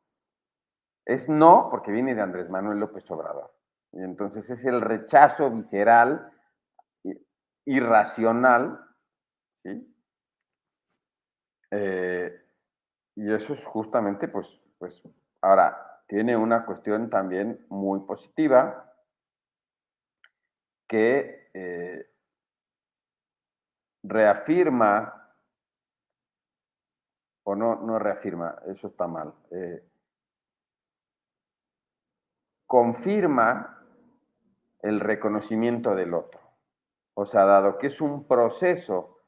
Es no porque viene de Andrés Manuel López Obrador. Y entonces es el rechazo visceral, irracional, ¿sí? Y eso es justamente, pues, ahora, tiene una cuestión también muy positiva que reafirma, o no reafirma, eso está mal, confirma el reconocimiento del otro. O sea, dado que es un proceso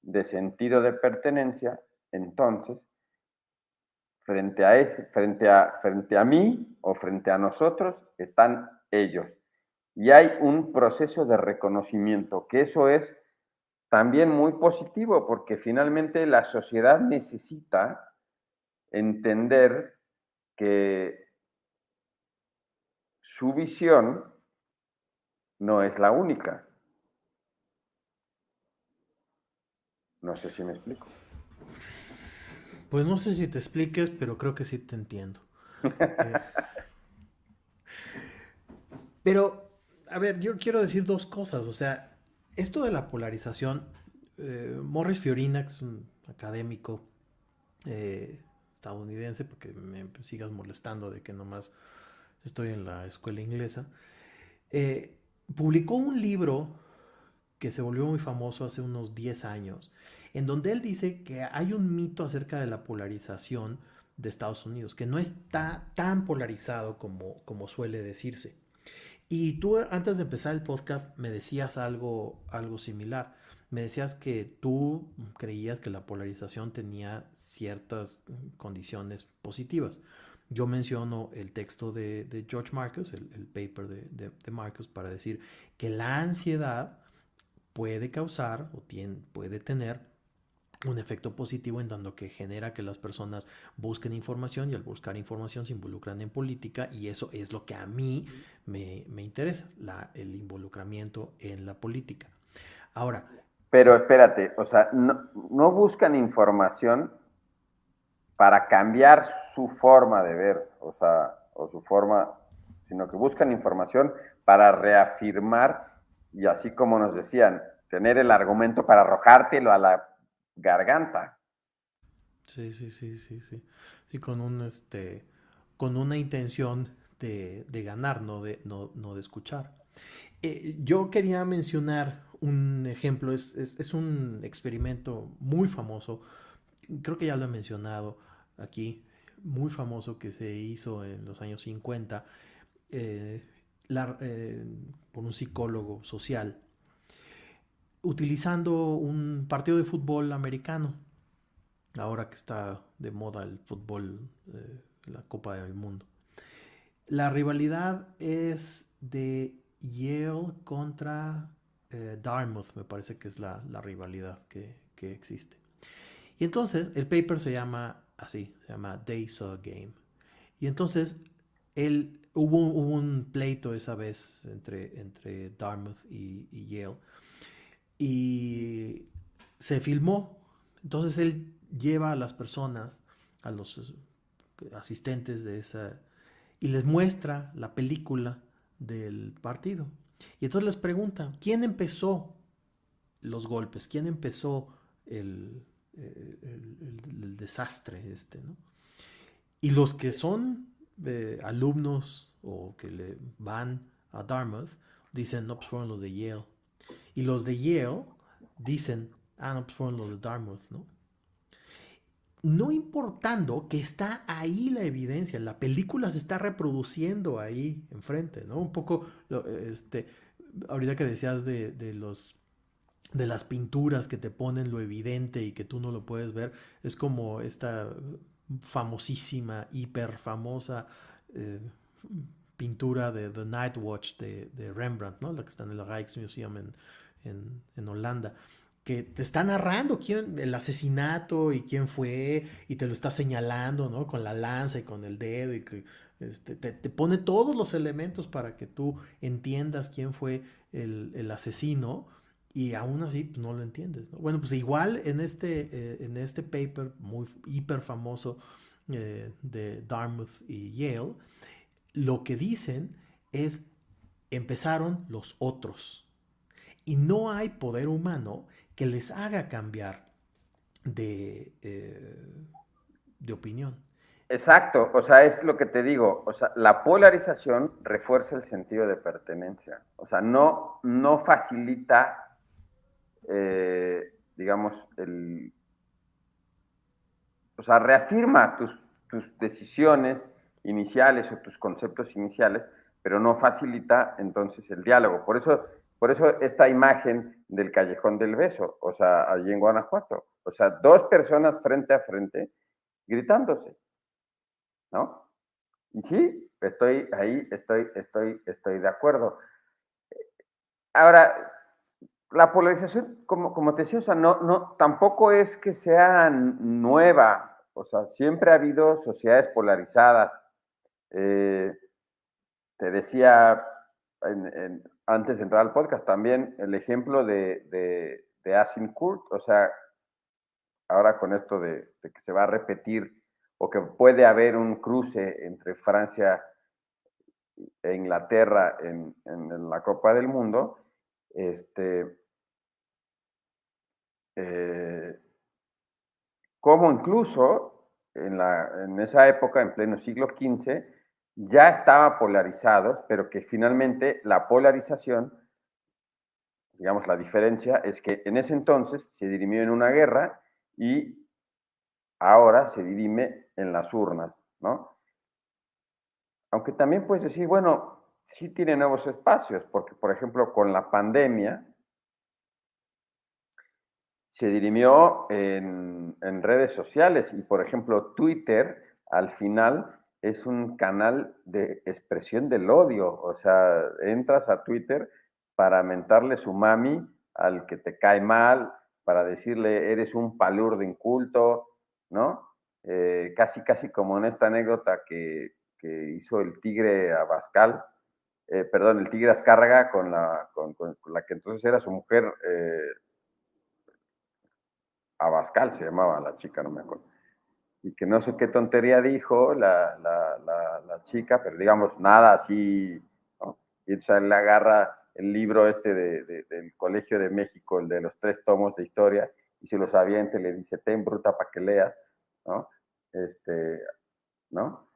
de sentido de pertenencia, entonces, frente a mí o frente a nosotros están ellos. Y hay un proceso de reconocimiento, que eso es también muy positivo, porque finalmente la sociedad necesita entender que su visión no es la única. No sé si me explico. Pues no sé si te expliques, pero creo que sí te entiendo. Eh, pero, a ver, yo quiero decir dos cosas. O sea, esto de la polarización, Morris Fiorina, que es un académico estadounidense, porque me sigas molestando de que nomás estoy en la escuela inglesa, eh, publicó un libro que se volvió muy famoso hace unos 10 años, en donde él dice que hay un mito acerca de la polarización de Estados Unidos, que no está tan polarizado como suele decirse. Y tú antes de empezar el podcast me decías algo similar. Me decías que tú creías que la polarización tenía ciertas condiciones positivas. Yo menciono el texto de George Marcus, el paper de Marcus, para decir que la ansiedad puede causar o puede tener un efecto positivo en tanto que genera que las personas busquen información y al buscar información se involucran en política y eso es lo que a mí me interesa, el involucramiento en la política. Ahora, Pero espérate, o sea, no buscan información para cambiar su forma de ver, o sea, o su forma, sino que buscan información para reafirmar y así como nos decían, tener el argumento para arrojártelo a la garganta. sí, sí, sí, sí, sí, sí, con una intención de ganar, no de escuchar. Yo quería mencionar un ejemplo, es un experimento muy famoso, creo que ya lo he mencionado aquí, muy famoso que se hizo en los años 50 eh, por un psicólogo social, utilizando un partido de fútbol americano, ahora que está de moda el fútbol, la Copa del Mundo. La rivalidad es de Yale contra Dartmouth, me parece que es la rivalidad que existe. Y entonces el paper se llama así, se llama They Saw Game. Y entonces hubo un pleito esa vez entre Dartmouth y Yale. Y se filmó. Entonces él lleva a las personas, a los asistentes de esa, y les muestra la película del partido. Y entonces les pregunta, ¿quién empezó los golpes? ¿Quién empezó el desastre este, ¿no? Y los que son alumnos o que le van a Dartmouth dicen, no, pues fueron los de Yale. Y los de Yale dicen, ah, no, pues fueron los de Dartmouth, ¿no? No importando que está ahí la evidencia, la película se está reproduciendo ahí enfrente, ¿no? Un poco, ahorita que decías de las pinturas que te ponen lo evidente y que tú no lo puedes ver, es como esta famosísima, hiper famosa eh, pintura de The Night Watch de Rembrandt, ¿no? La que está en el Rijksmuseum en Holanda. que te está narrando el asesinato y quién fue, y te lo está señalando, ¿no? Con la lanza y con el dedo, y que te pone todos los elementos para que tú entiendas quién fue el asesino, y aún así pues, no lo entiendes, ¿no? Bueno, pues igual en este paper muy hiper famoso de Dartmouth y Yale, lo que dicen es, empezaron los otros. Y no hay poder humano que les haga cambiar de opinión. Exacto, o sea, es lo que te digo, o sea, la polarización refuerza el sentido de pertenencia, o sea, no facilita, digamos, o sea, reafirma tus decisiones iniciales o tus conceptos iniciales, pero no facilita entonces el diálogo. Por eso esta imagen del Callejón del Beso, o sea, allí en Guanajuato, o sea, dos personas frente a frente gritándose, ¿no? Y sí, estoy ahí, estoy de acuerdo. Ahora, la polarización, como te decía, o sea, tampoco es que sea nueva, o sea, siempre ha habido sociedades polarizadas. Eh, Te decía antes de entrar al podcast también el ejemplo de Azincourt, o sea, ahora con esto de que se va a repetir o que puede haber un cruce entre Francia e Inglaterra en la Copa del Mundo, este, eh, como incluso en esa época, en pleno siglo XV, ya estaba polarizado, pero que finalmente la polarización, digamos, la diferencia es que en ese entonces se dirimió en una guerra y ahora se dirime en las urnas, ¿no? Aunque también puedes decir, bueno, sí tiene nuevos espacios, porque por ejemplo con la pandemia se dirimió en redes sociales y, por ejemplo, Twitter al final es un canal de expresión del odio. O sea, entras a Twitter para mentarle su mami al que te cae mal, para decirle eres un palurdo inculto, ¿no? Casi, casi como en esta anécdota que hizo el tigre Abascal, perdón, el tigre Azcárraga con la que entonces era su mujer, Abascal se llamaba la chica, no me acuerdo. Y que no sé qué tontería dijo la chica, pero digamos, nada así, ¿no? Y entonces le agarra el libro este del Colegio de México, el de los 3 tomos de historia, y se los avienta y le dice, ten bruta para que leas, ¿no? Este, ¿no?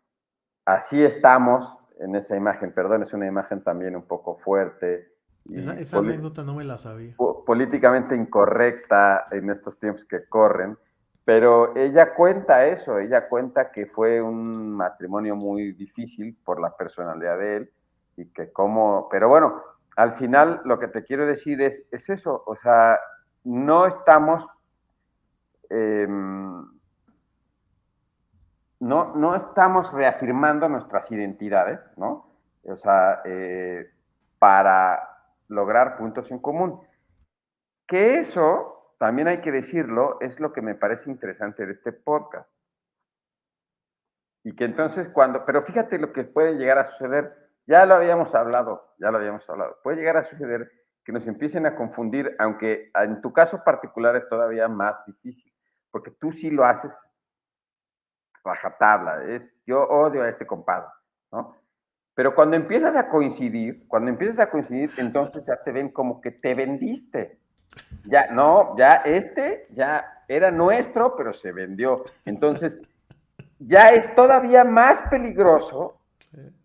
Así estamos en esa imagen, perdón, es una imagen también un poco fuerte y Esa anécdota no me la sabía. políticamente incorrecta en estos tiempos que corren, pero ella cuenta eso, ella cuenta que fue un matrimonio muy difícil por la personalidad de él y que como, pero bueno, al final lo que te quiero decir es eso, o sea, no estamos, eh, no estamos reafirmando nuestras identidades, ¿no? O sea, para lograr puntos en común. Que eso, también hay que decirlo, es lo que me parece interesante de este podcast. Y que entonces pero fíjate lo que puede llegar a suceder, ya lo habíamos hablado, puede llegar a suceder que nos empiecen a confundir, aunque en tu caso particular es todavía más difícil, porque tú sí lo haces rajatabla, yo odio a este compadre, ¿no? Pero cuando empiezas a coincidir, entonces ya te ven como que te vendiste. Ya, no, ya era nuestro, pero se vendió. Entonces, ya es todavía más peligroso,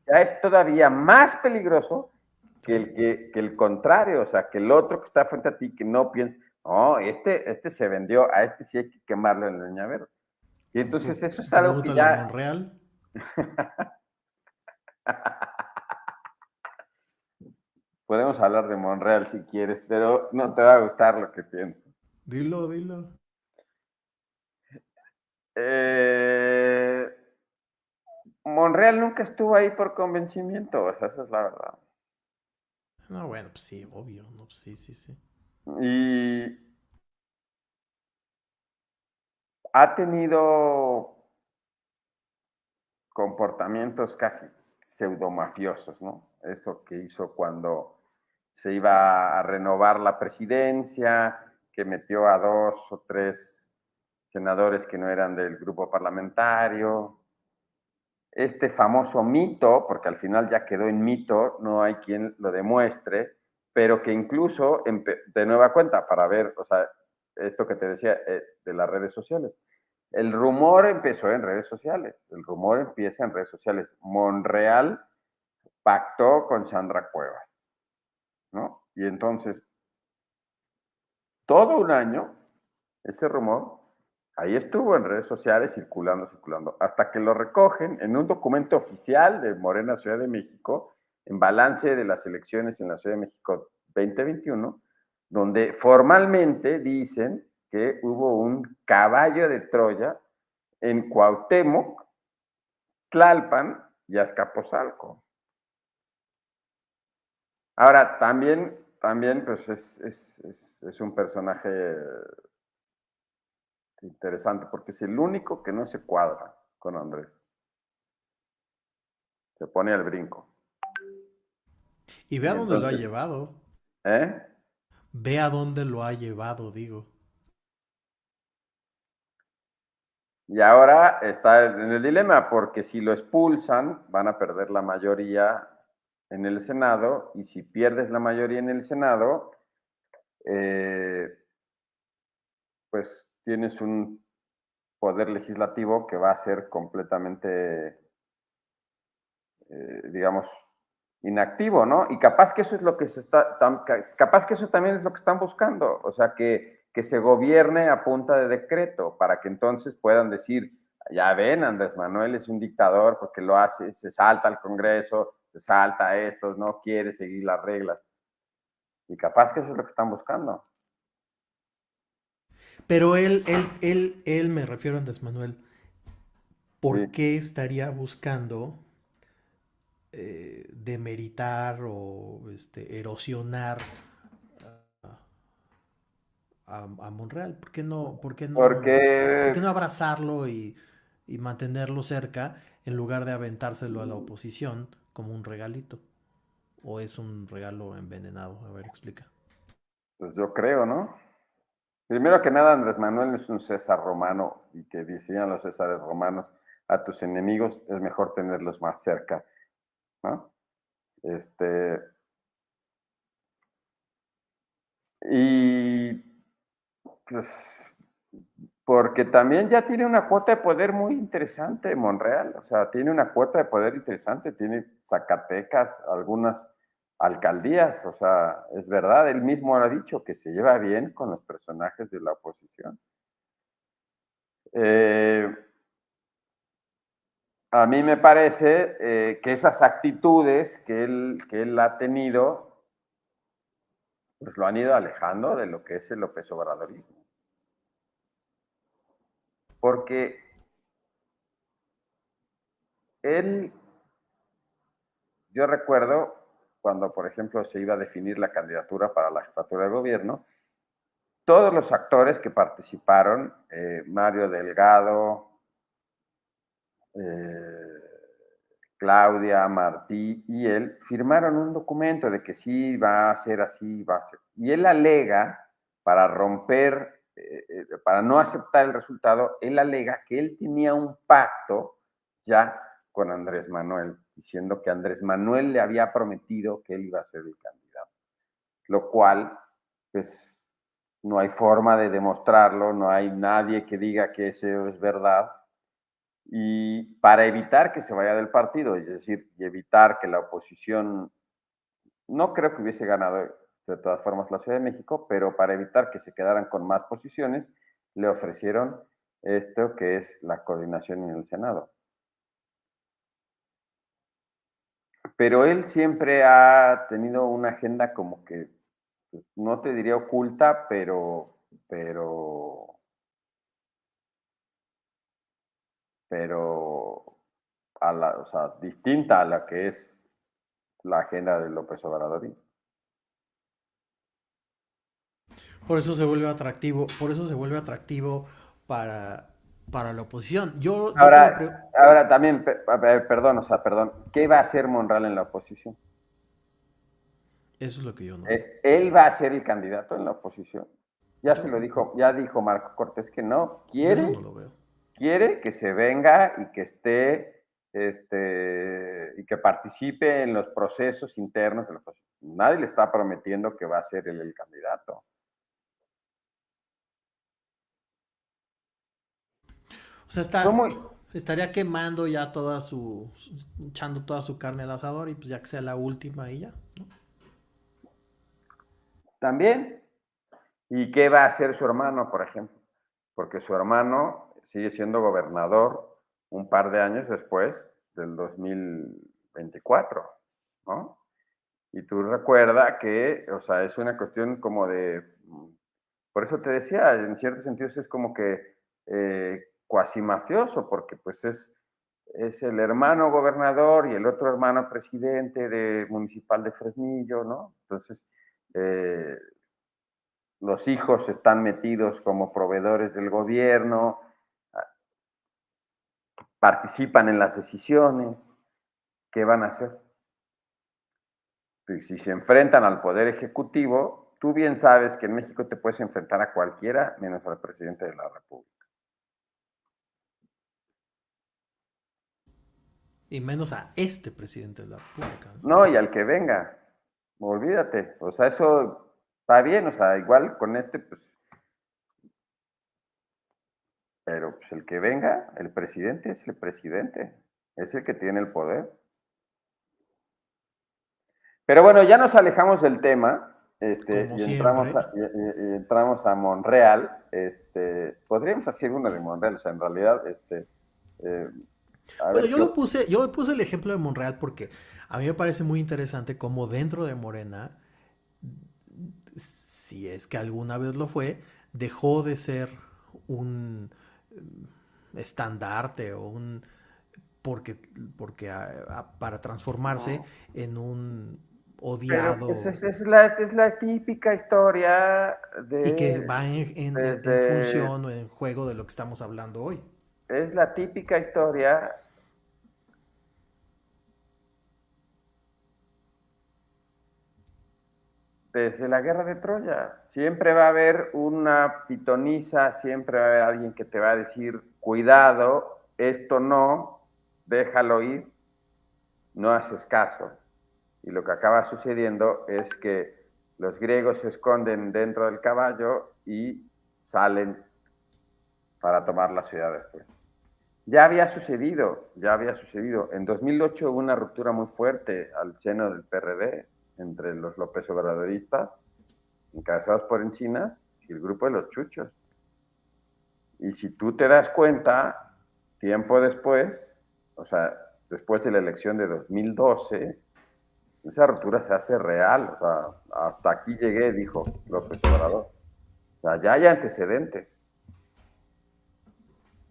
ya es todavía más peligroso que el contrario, o sea, que el otro que está frente a ti, que no piensa, no, este se vendió, a este sí hay que quemarlo en leña. Y entonces eso es algo que Pregúntale a ya Monreal. podemos hablar de Monreal si quieres, pero no te va a gustar lo que pienso. Dilo, dilo. Eh, Monreal nunca estuvo ahí por convencimiento, o sea, esa es la verdad. No, bueno, pues sí, obvio. No, pues sí, sí, sí. Y, ha tenido comportamientos casi pseudomafiosos, ¿no? Esto que hizo cuando se iba a renovar la presidencia, que metió a 2 o 3 senadores que no eran del grupo parlamentario. Este famoso mito, porque al final ya quedó en mito, no hay quien lo demuestre, pero que incluso, de nueva cuenta, para ver, o sea, esto que te decía de las redes sociales, el rumor empezó en redes sociales, el rumor empieza en redes sociales. Monreal pactó con Sandra Cuevas, ¿no? Y entonces, todo un año, ese rumor, ahí estuvo en redes sociales circulando, circulando, hasta que lo recogen en un documento oficial de Morena Ciudad de México, en balance de las elecciones en la Ciudad de México 2021, donde formalmente dicen que hubo un caballo de Troya en Cuauhtémoc, Tlalpan y Azcapotzalco. Ahora, también pues es un personaje interesante, porque es el único que no se cuadra con Andrés. Se pone al brinco. Y ve a Y dónde lo ha entonces, llevado. ¿eh? Ve a dónde lo ha llevado, digo. Y ahora está en el dilema, porque si lo expulsan, van a perder la mayoría en el Senado, y si pierdes la mayoría en el Senado, eh, pues tienes un poder legislativo que va a ser completamente, digamos, inactivo, ¿no? Y capaz que eso es lo que capaz que eso también es lo que están buscando, o sea, que se gobierne a punta de decreto, para que entonces puedan decir, ya ven, Andrés Manuel es un dictador porque lo hace, se salta al Congreso, se salta a estos, no quiere seguir las reglas. Y capaz que eso es lo que están buscando. Pero él, me refiero a Andrés Manuel, Sí. ¿por qué estaría buscando demeritar o erosionar a Monreal? ¿Por Porque, qué no abrazarlo y mantenerlo cerca en lugar de aventárselo a la oposición como un regalito? ¿O es un regalo envenenado? A ver, explica. pues yo creo, ¿no? Primero que nada, Andrés Manuel es un César romano, y que decían los Césares romanos, a tus enemigos es mejor tenerlos más cerca, ¿no? Este, y pues, porque también ya tiene una cuota de poder muy interesante Monreal, o sea, tiene una cuota de poder interesante, tiene Zacatecas, algunas alcaldías, o sea, es verdad, él mismo ha dicho que se lleva bien con los personajes de la oposición. Eh, a mí me parece que esas actitudes que él ha tenido, pues lo han ido alejando de lo que es el López Obradorismo. Porque él, yo recuerdo cuando, por ejemplo, se iba a definir la candidatura para la jefatura de gobierno, todos los actores que participaron, Mario Delgado, eh, Claudia, Martí y él, firmaron un documento de que sí va a ser así, va a ser. Y él alega, para romper, para no aceptar el resultado, él alega que él tenía un pacto ya con Andrés Manuel, diciendo que Andrés Manuel le había prometido que él iba a ser el candidato. Lo cual, pues, no hay forma de demostrarlo, no hay nadie que diga que eso es verdad, y para evitar que se vaya del partido, es decir, y evitar que la oposición, no creo que hubiese ganado de todas formas la Ciudad de México, pero para evitar que se quedaran con más posiciones, le ofrecieron esto que es la coordinación en el Senado. Pero él siempre ha tenido una agenda como que, pues, no te diría oculta, pero o sea, distinta a la que es la agenda de López Obrador. Por eso se vuelve atractivo, por eso se vuelve atractivo para para la oposición. Yo te iba a Ahora también, a ver, perdón, ¿qué va a hacer Monreal en la oposición? Eso es lo que yo no veo. Él va a ser el candidato en la oposición. Ya Yo, se lo dijo, ya dijo Marco Cortés que no, yo eso no lo veo. quiere que se venga y que esté, y que participe en los procesos internos de la oposición. Nadie le está prometiendo que va a ser él el candidato. O sea, Son muy, estaría quemando ya echando toda su carne al asador y pues ya que sea la última y ya, ¿no? también. ¿Y qué va a hacer su hermano, por ejemplo? Porque su hermano sigue siendo gobernador un par de años después del 2024, ¿no? Y tú recuerda que, o sea, es una cuestión como de, por eso te decía, en ciertos sentidos es como que cuasi mafioso, porque pues es el hermano gobernador y el otro hermano presidente de municipal de Fresnillo, ¿no? Entonces, eh, los hijos están metidos como proveedores del gobierno, participan en las decisiones, ¿qué van a hacer? Si se enfrentan al poder ejecutivo, tú bien sabes que en México te puedes enfrentar a cualquiera menos al presidente de la República. Y menos a este presidente de la República, ¿no? No, y al que venga, olvídate, o sea, eso está bien, o sea, igual con pues, pero pues el que venga, el presidente es el presidente, es el que tiene el poder. Pero bueno, ya nos alejamos del tema, Como y entramos siempre. y entramos a Monreal. Podríamos hacer una de Monreal, o sea, en realidad, eh, a Bueno, ver qué. yo puse el ejemplo de Monreal porque a mí me parece muy interesante cómo dentro de Morena, si es que alguna vez lo fue, dejó de ser un estandarte o un porque, para transformarse No, en un pero pues odiado es la típica historia y que de va en desde, función o en juego de lo que estamos hablando hoy. es la típica historia desde la guerra de Troya. Siempre va a haber una pitonisa, siempre va a haber alguien que te va a decir, cuidado, esto no, déjalo ir, no haces caso. Y lo que acaba sucediendo es que los griegos se esconden dentro del caballo y salen para tomar la ciudad después. Ya había sucedido. En 2008 hubo una ruptura muy fuerte al seno del PRD entre los López Obradoristas, encabezados por Encinas, y el grupo de los Chuchos. Y si tú te das cuenta, tiempo después, o sea, después de la elección de 2012, esa ruptura se hace real. O sea, hasta aquí llegué, dijo López Obrador. O sea, ya hay antecedentes.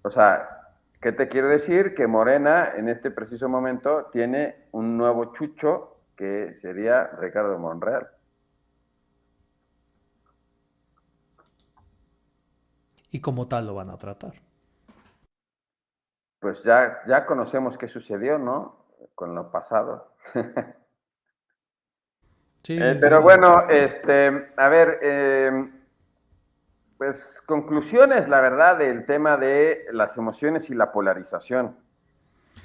O sea, ¿qué te quiero decir? Que Morena en este preciso momento tiene un nuevo chucho que sería Ricardo Monreal. Y como tal lo van a tratar. Pues ya conocemos qué sucedió, ¿no? Con lo pasado. Sí, sí, sí, Pero digo. bueno, a ver, pues conclusiones, la verdad, del tema de las emociones y la polarización.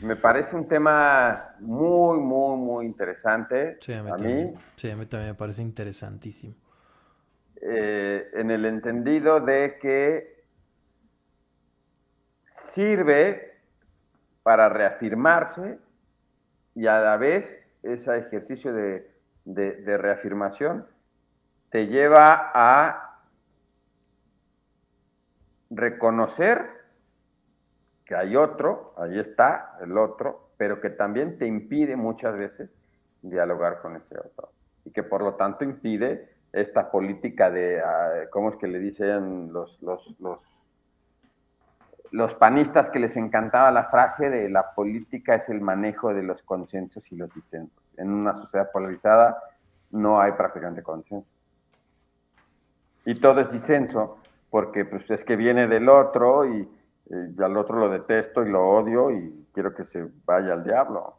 Me parece un tema muy, muy, muy interesante Sí, a mí a también. mí, Sí, a mí también me parece interesantísimo. en el entendido de que sirve para reafirmarse y a la vez ese ejercicio de reafirmación te lleva a reconocer que hay otro, ahí está el otro, pero que también te impide muchas veces dialogar con ese otro. Y que por lo tanto impide esta política de, ¿cómo es que le dicen los panistas que les encantaba la frase de la política es el manejo de los consensos y los disensos? En una sociedad polarizada no hay prácticamente consenso. Y todo es disenso, porque pues es que viene del otro y Yo al otro lo detesto y lo odio y quiero que se vaya al diablo.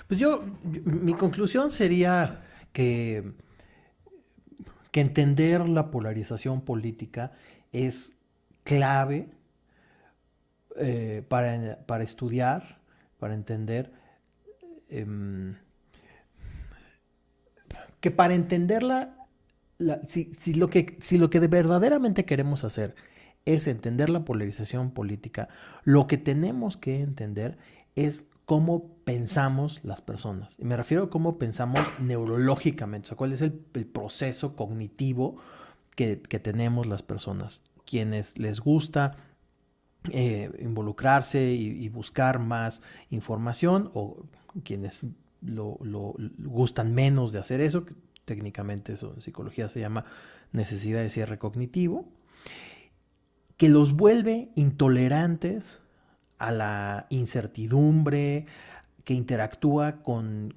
Pues mi conclusión sería que, que entender la polarización política es clave para estudiar, para entender, eh, que para entenderla, si lo que verdaderamente queremos hacer es entender la polarización política, lo que tenemos que entender es cómo pensamos las personas. Y me refiero a cómo pensamos neurológicamente, o sea, cuál es el proceso cognitivo que tenemos las personas. Quienes les gusta involucrarse y buscar más información, o quienes lo gustan menos de hacer eso, que técnicamente eso en psicología se llama necesidad de cierre cognitivo, que los vuelve intolerantes a la incertidumbre, que interactúa con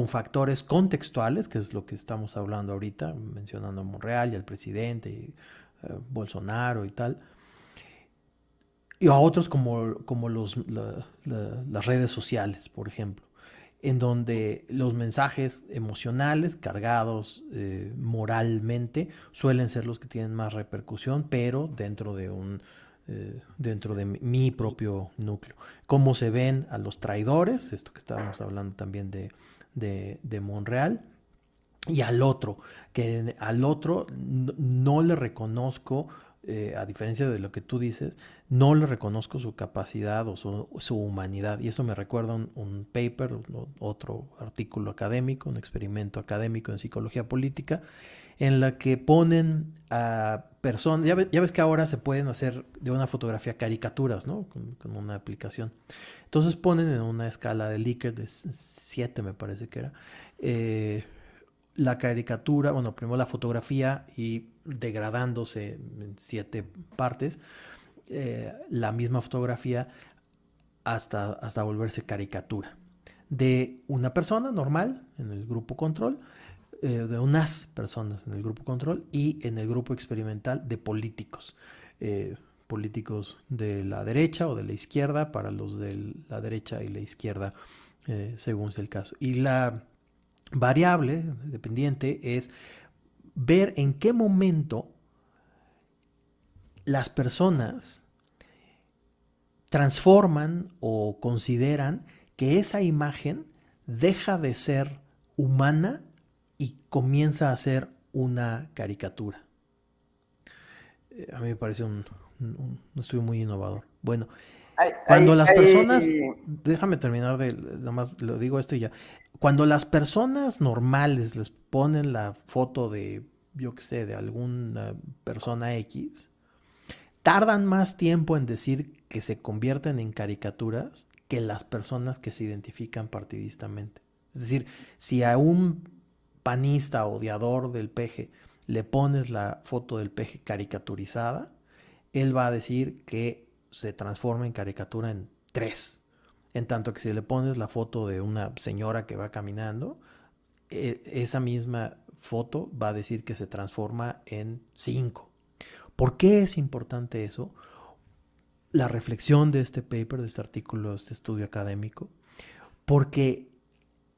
factores contextuales, que es lo que estamos hablando ahorita, mencionando a Monreal y al presidente, y, Bolsonaro y tal, y a otros como las redes sociales, por ejemplo, en donde los mensajes emocionales cargados moralmente suelen ser los que tienen más repercusión, pero dentro de mi propio núcleo. Cómo se ven a los traidores, esto que estábamos hablando también de Monreal, y al otro no le reconozco, a diferencia de lo que tú dices, no le reconozco su capacidad o su humanidad. Y esto me recuerda un paper, otro artículo académico, un experimento académico en psicología política, en la que ponen a personas, ya ves que ahora se pueden hacer de una fotografía caricaturas, ¿no? Con una aplicación. Entonces ponen en una escala de Likert de 7, me parece que era, la caricatura, bueno, primero la fotografía y degradándose en 7 partes, la misma fotografía hasta volverse caricatura. De una persona normal en el grupo control, de unas personas en el grupo control y en el grupo experimental de políticos. Políticos de la derecha o de la izquierda, para los de la derecha y la izquierda, según sea el caso. Y la variable dependiente es ver en qué momento las personas transforman o consideran que esa imagen deja de ser humana y comienza a ser una caricatura. A mí me parece un estudio muy innovador. Bueno, Hay, cuando hay, las personas, hay, déjame terminar nada más lo digo esto y ya. Cuando las personas normales les ponen la foto de, yo qué sé, de alguna persona X, tardan más tiempo en decir que se convierten en caricaturas que las personas que se identifican partidistamente. Es decir, si a un panista odiador del peje le pones la foto del peje caricaturizada, él va a decir que se transforma en caricatura en 3. En tanto que si le pones la foto de una señora que va caminando, esa misma foto va a decir que se transforma en 5. ¿Por qué es importante eso? La reflexión de este paper, de este artículo, de este estudio académico, porque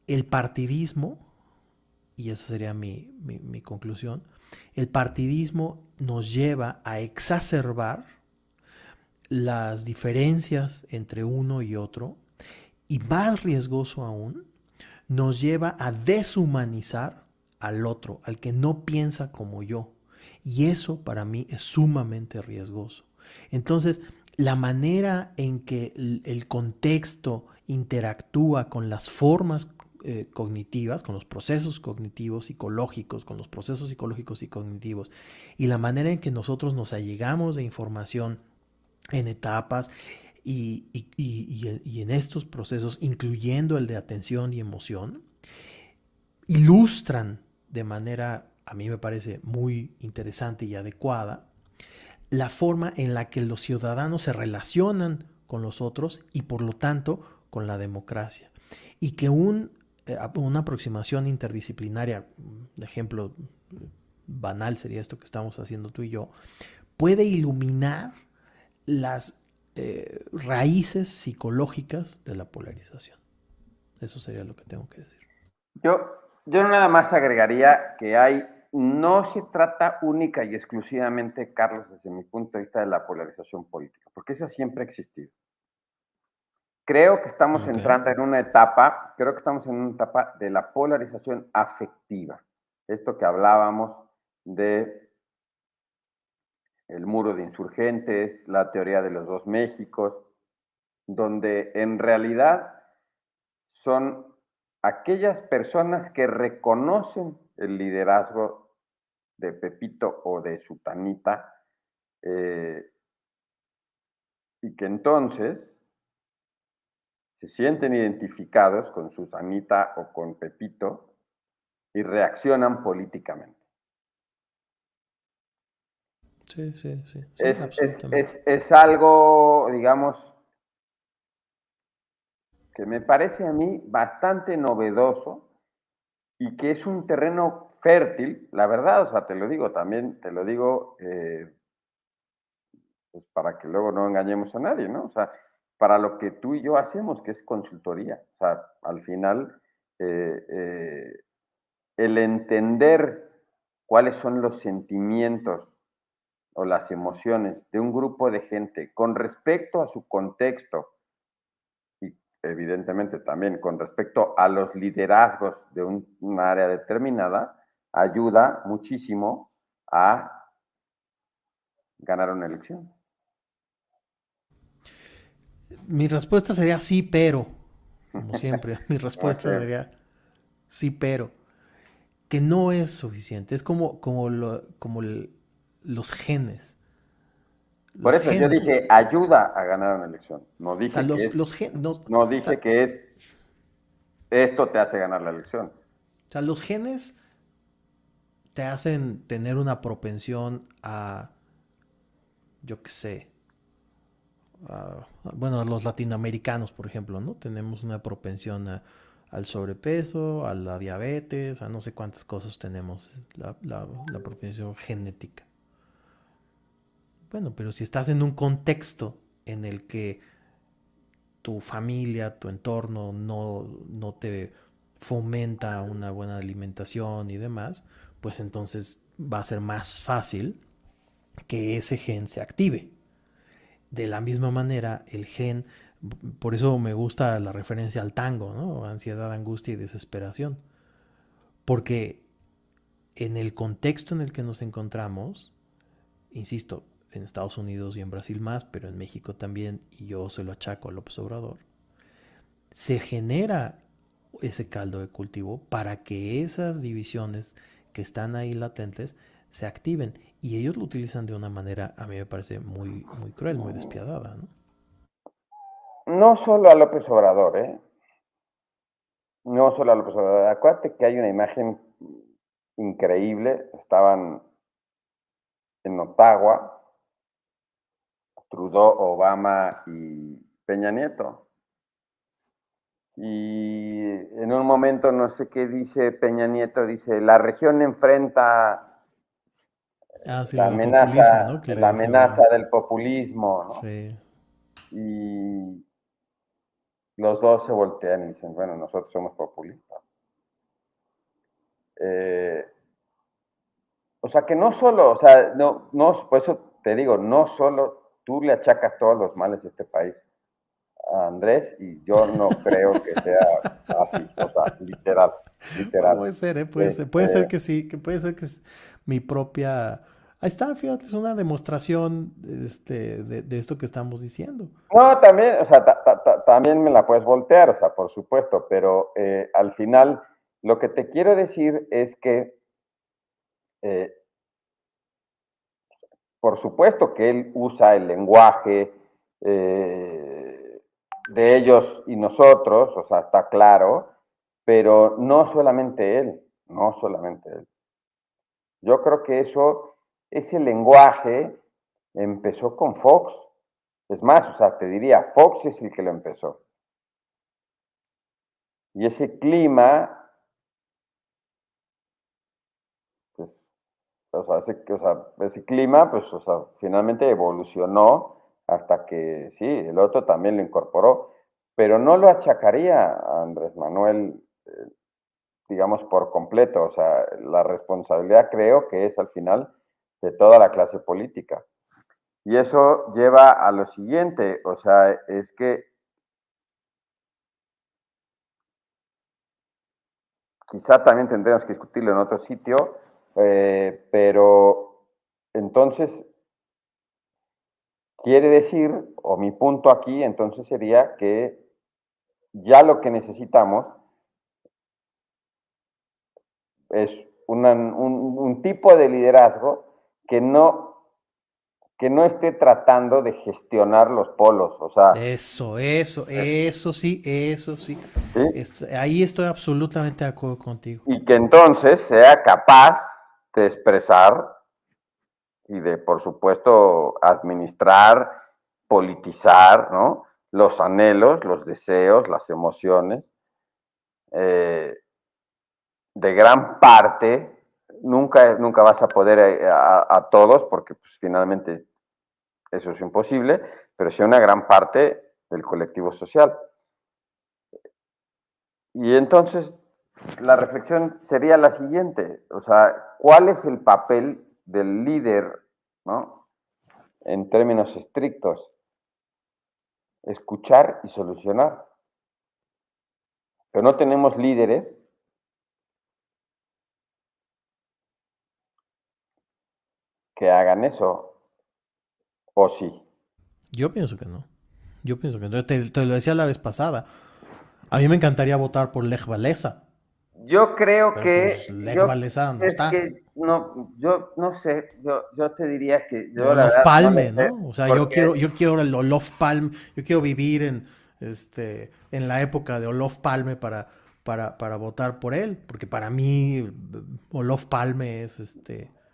el partidismo, y esa sería mi conclusión, el partidismo nos lleva a exacerbar las diferencias entre uno y otro, y más riesgoso aún, nos lleva a deshumanizar al otro, al que no piensa como yo. Y eso para mí es sumamente riesgoso. Entonces, la manera en que el contexto interactúa con las formas cognitivas, con los procesos cognitivos psicológicos, con los procesos psicológicos y cognitivos, y la manera en que nosotros nos allegamos de información en etapas y en estos procesos, incluyendo el de atención y emoción, ilustran de manera, a mí me parece muy interesante y adecuada, la forma en la que los ciudadanos se relacionan con los otros y por lo tanto con la democracia. Y que una aproximación interdisciplinaria, de ejemplo banal sería esto que estamos haciendo tú y yo, puede iluminar las raíces psicológicas de la polarización. Eso sería lo que tengo que decir. Yo nada más agregaría que no se trata única y exclusivamente, Carlos, desde mi punto de vista, de la polarización política, porque esa siempre ha existido. Creo que estamos entrando en una etapa, de la polarización afectiva. Esto que hablábamos de el muro de insurgentes, la teoría de los dos Méxicos, donde en realidad son aquellas personas que reconocen el liderazgo de Pepito o de Sutanita y que entonces se sienten identificados con Susanita o con Pepito y reaccionan políticamente. Sí, sí, sí, sí, absolutamente. Es algo, digamos, que me parece a mí bastante novedoso y que es un terreno fértil, la verdad, o sea, te lo digo también, pues para que luego no engañemos a nadie, ¿no? O sea, para lo que tú y yo hacemos, que es consultoría. O sea, al final, eh, eh, el entender cuáles son los sentimientos o las emociones de un grupo de gente con respecto a su contexto y evidentemente también con respecto a los liderazgos de una área determinada, ayuda muchísimo a ganar una elección. Mi respuesta sería sí, pero, como siempre, mi respuesta Okay. sería sí, pero, que no es suficiente. Es los genes. Por Los eso yo genes. dije ayuda a ganar una elección. O sea, No o dije que es esto te hace ganar la elección. sea, los genes te hacen tener una propensión a, yo qué sé, bueno, los latinoamericanos, por ejemplo, ¿no? Tenemos una propensión al sobrepeso, a la diabetes, a no sé cuántas cosas tenemos, la propensión genética. Bueno, pero si estás en un contexto en el que tu familia, tu entorno no te fomenta una buena alimentación y demás, pues entonces va a ser más fácil que ese gen se active. De la misma manera, el gen, por eso me gusta la referencia al tango, ¿no? Ansiedad, angustia y desesperación. Porque en el contexto en el que nos encontramos, insisto, en Estados Unidos y en Brasil más, pero en México también, y yo se lo achaco a López Obrador, se genera ese caldo de cultivo para que esas divisiones que están ahí latentes se activen. Y ellos lo utilizan de una manera, a mí me parece muy, muy cruel, muy despiadada, ¿no? No solo a López Obrador, ¿eh? No solo a López Obrador. Acuérdate que hay una imagen increíble. Estaban en Ottawa, Trudeau, Obama y Peña Nieto. Y en un momento, no sé qué dice Peña Nieto, dice, la región enfrenta Ah, sí, lo del populismo, ¿no? Que le la dice amenaza Obama. del populismo, ¿no? Sí. Y los dos se voltean y dicen, bueno, nosotros somos populistas. Eh, o sea, que no solo, o sea, por eso te digo, no solo tú le achacas todos los males de este país a Andrés y yo no creo que sea así, o sea, literal, Bueno, literal. puede ser, ¿eh? Puede ser Este, que sí, que puede ser que es mi propia... Ahí está, fíjate, es una demostración de esto que estamos diciendo. no, también, o sea, también me la puedes voltear, o sea, por supuesto, pero al final lo que te quiero decir es que, eh, por supuesto que él usa el lenguaje de ellos y nosotros, o sea, está claro, pero no solamente él, no solamente él. Yo creo que ese lenguaje empezó con Fox. Es más, o sea, te diría, Fox es el que lo empezó. Y ese clima, pues, o sea, ese clima, pues, o sea, finalmente evolucionó hasta que sí, el otro también lo incorporó, pero no lo achacaría a Andrés Manuel, digamos, por completo. O sea, la responsabilidad creo que es al final de toda la clase política. Y eso lleva a lo siguiente, o sea, es que quizá también tendremos que discutirlo en otro sitio, pero entonces quiere decir, o mi punto aquí entonces sería que ya lo que necesitamos es un tipo de liderazgo que que no esté tratando de gestionar los polos, o sea, Eso sí, eso sí. ¿sí? Ahí estoy absolutamente de acuerdo contigo. Y que entonces sea capaz de expresar y de, por supuesto, administrar, politizar, ¿no? Los anhelos, los deseos, las emociones eh, de gran parte. Nunca vas a poder a todos porque pues, finalmente eso es imposible, pero sí una gran parte del colectivo social. Y entonces la reflexión sería la siguiente, o sea, ¿cuál es el papel del líder, ¿no? En términos estrictos, escuchar y solucionar. Pero no tenemos líderes que hagan eso, o sí. Yo pienso que no. Yo pienso que no. Te lo decía la vez pasada. A mí me encantaría votar por Lech Walesa, Yo creo pero pues que, Lech Walesa no es está. que no, yo no sé, yo te diría que O yo la Olof verdad no lo Palme, sé, ¿no? O sea, porque, yo quiero el Olof Palme, yo quiero vivir en la época de Olof Palme para votar por él, porque para mí Olof Palme es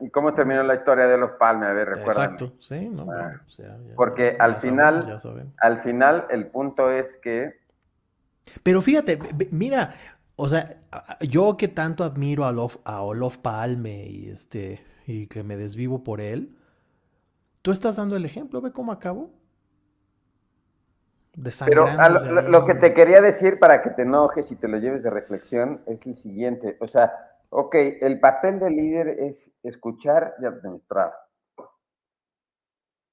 ¿y cómo terminó la historia de los Palme? A ver, recuérdame. exacto, sí, no, Ah, bueno, o sea, porque ya sabemos, ya sabemos. al final el punto es que, Pero fíjate, mira, o sea, yo que tanto admiro a Olof Palme y que me desvivo por él, tú estás dando el ejemplo, ve cómo acabó, pero desangrándose lo que te ahí. quería decir para que te enojes y te lo lleves de reflexión es el siguiente, o sea, ok, el papel del líder es escuchar y administrar,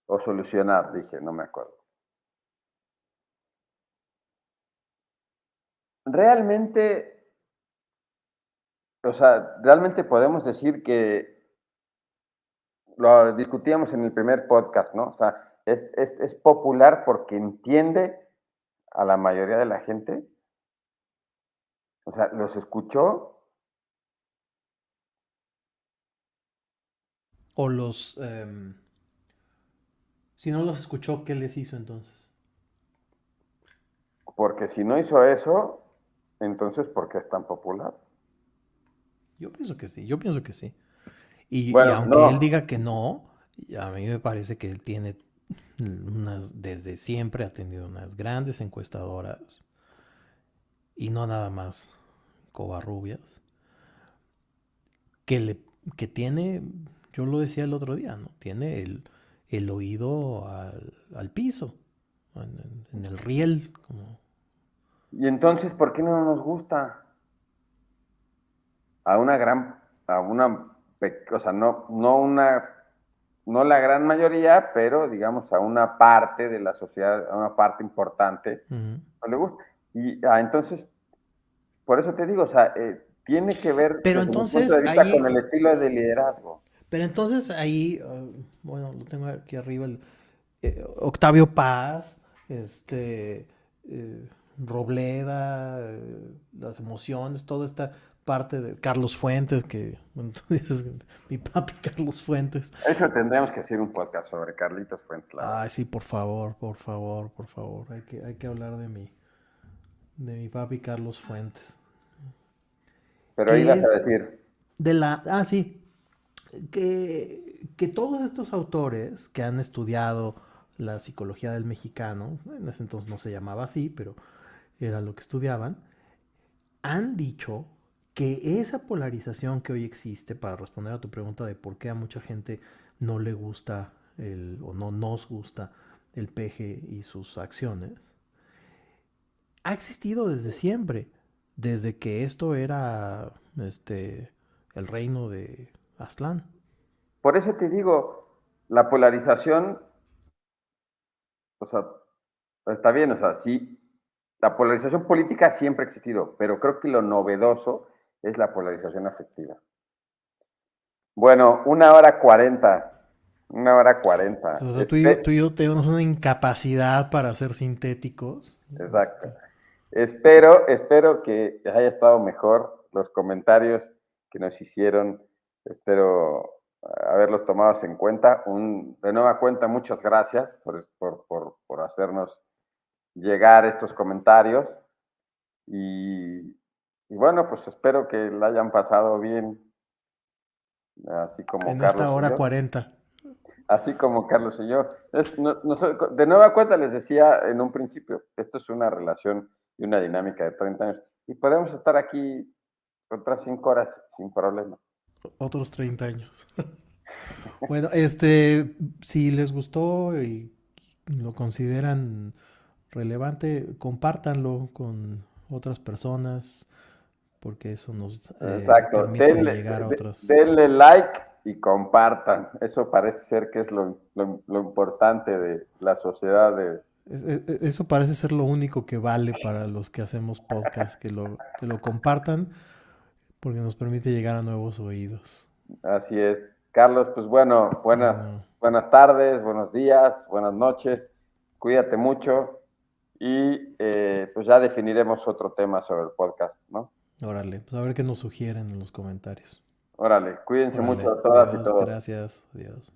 o solucionar, dije, no me acuerdo. Realmente, o sea, realmente podemos decir que lo discutíamos en el primer podcast, ¿no? O sea, es popular porque entiende a la mayoría de la gente, o sea, los escuchó. O los, si no los escuchó, ¿qué les hizo entonces? Porque si no hizo eso, entonces, ¿por qué es tan popular? Yo pienso que sí, yo pienso que sí. Y Bueno, aunque él no, diga que no, a mí me parece que él tiene desde siempre ha tenido unas grandes encuestadoras y no nada más Covarrubias, que, le, que tiene, yo lo decía el otro día, ¿no? Tiene el oído al piso, en el riel. Como... y entonces, ¿por qué no nos gusta? A una gran, a una, o sea, no la gran mayoría, pero digamos a una parte de la sociedad, a una parte importante, Ujú. no le gusta. Y entonces, por eso te digo, o sea, tiene que ver Pero desde mi punto de entonces vista ahí, con el estilo de liderazgo. pero entonces ahí, bueno, lo tengo aquí arriba, Octavio Paz, Robleda, las emociones, toda esta parte de Carlos Fuentes, que bueno, tú dices, mi papi Carlos Fuentes. Eso tendríamos que hacer un podcast sobre Carlitos Fuentes, la verdad. Ay, sí, por favor, por favor, por favor. Hay que hablar de mi papi Carlos Fuentes. Pero Que ibas a es decir, sí, que todos estos autores que han estudiado la psicología del mexicano, en ese entonces no se llamaba así, pero era lo que estudiaban, han dicho que esa polarización que hoy existe, para responder a tu pregunta de por qué a mucha gente no le gusta o no nos gusta el peje y sus acciones, ha existido desde siempre, desde que esto era el reino de Aztlán. Por eso te digo, la polarización, o sea, está bien, o sea, sí, la polarización política siempre ha existido, pero creo que lo novedoso es la polarización afectiva. Bueno, 1 hora 40. 1 hora 40. O sea, tú y yo tenemos una incapacidad para ser sintéticos. Exacto. Espero que haya estado mejor los comentarios que nos hicieron. Espero haberlos tomado en cuenta. De nueva cuenta, muchas gracias por hacernos llegar estos comentarios. Y bueno, pues espero que la hayan pasado bien, así como En esta Carlos y hora yo. 40. Así como Carlos y yo. De nueva cuenta les decía en un principio, esto es una relación y una dinámica de 30 años. Y podemos estar aquí otras 5 horas sin problema. Otros 30 años. Bueno, si les gustó y lo consideran relevante, compártanlo con otras personas, porque eso nos Exacto. permite llegar a otras. Denle like y compartan. Eso parece ser que es lo importante de la sociedad de... Eso parece ser lo único que vale para los que hacemos podcast, que lo compartan, porque nos permite llegar a nuevos oídos. Así es. Carlos, pues bueno, Bueno, buenas tardes, buenos días, buenas noches. Cuídate mucho y pues ya definiremos otro tema sobre el podcast, ¿no? órale, pues a ver qué nos sugieren en los comentarios. Órale, cuídense mucho Órale, a todas y adiós, todos. gracias, adiós.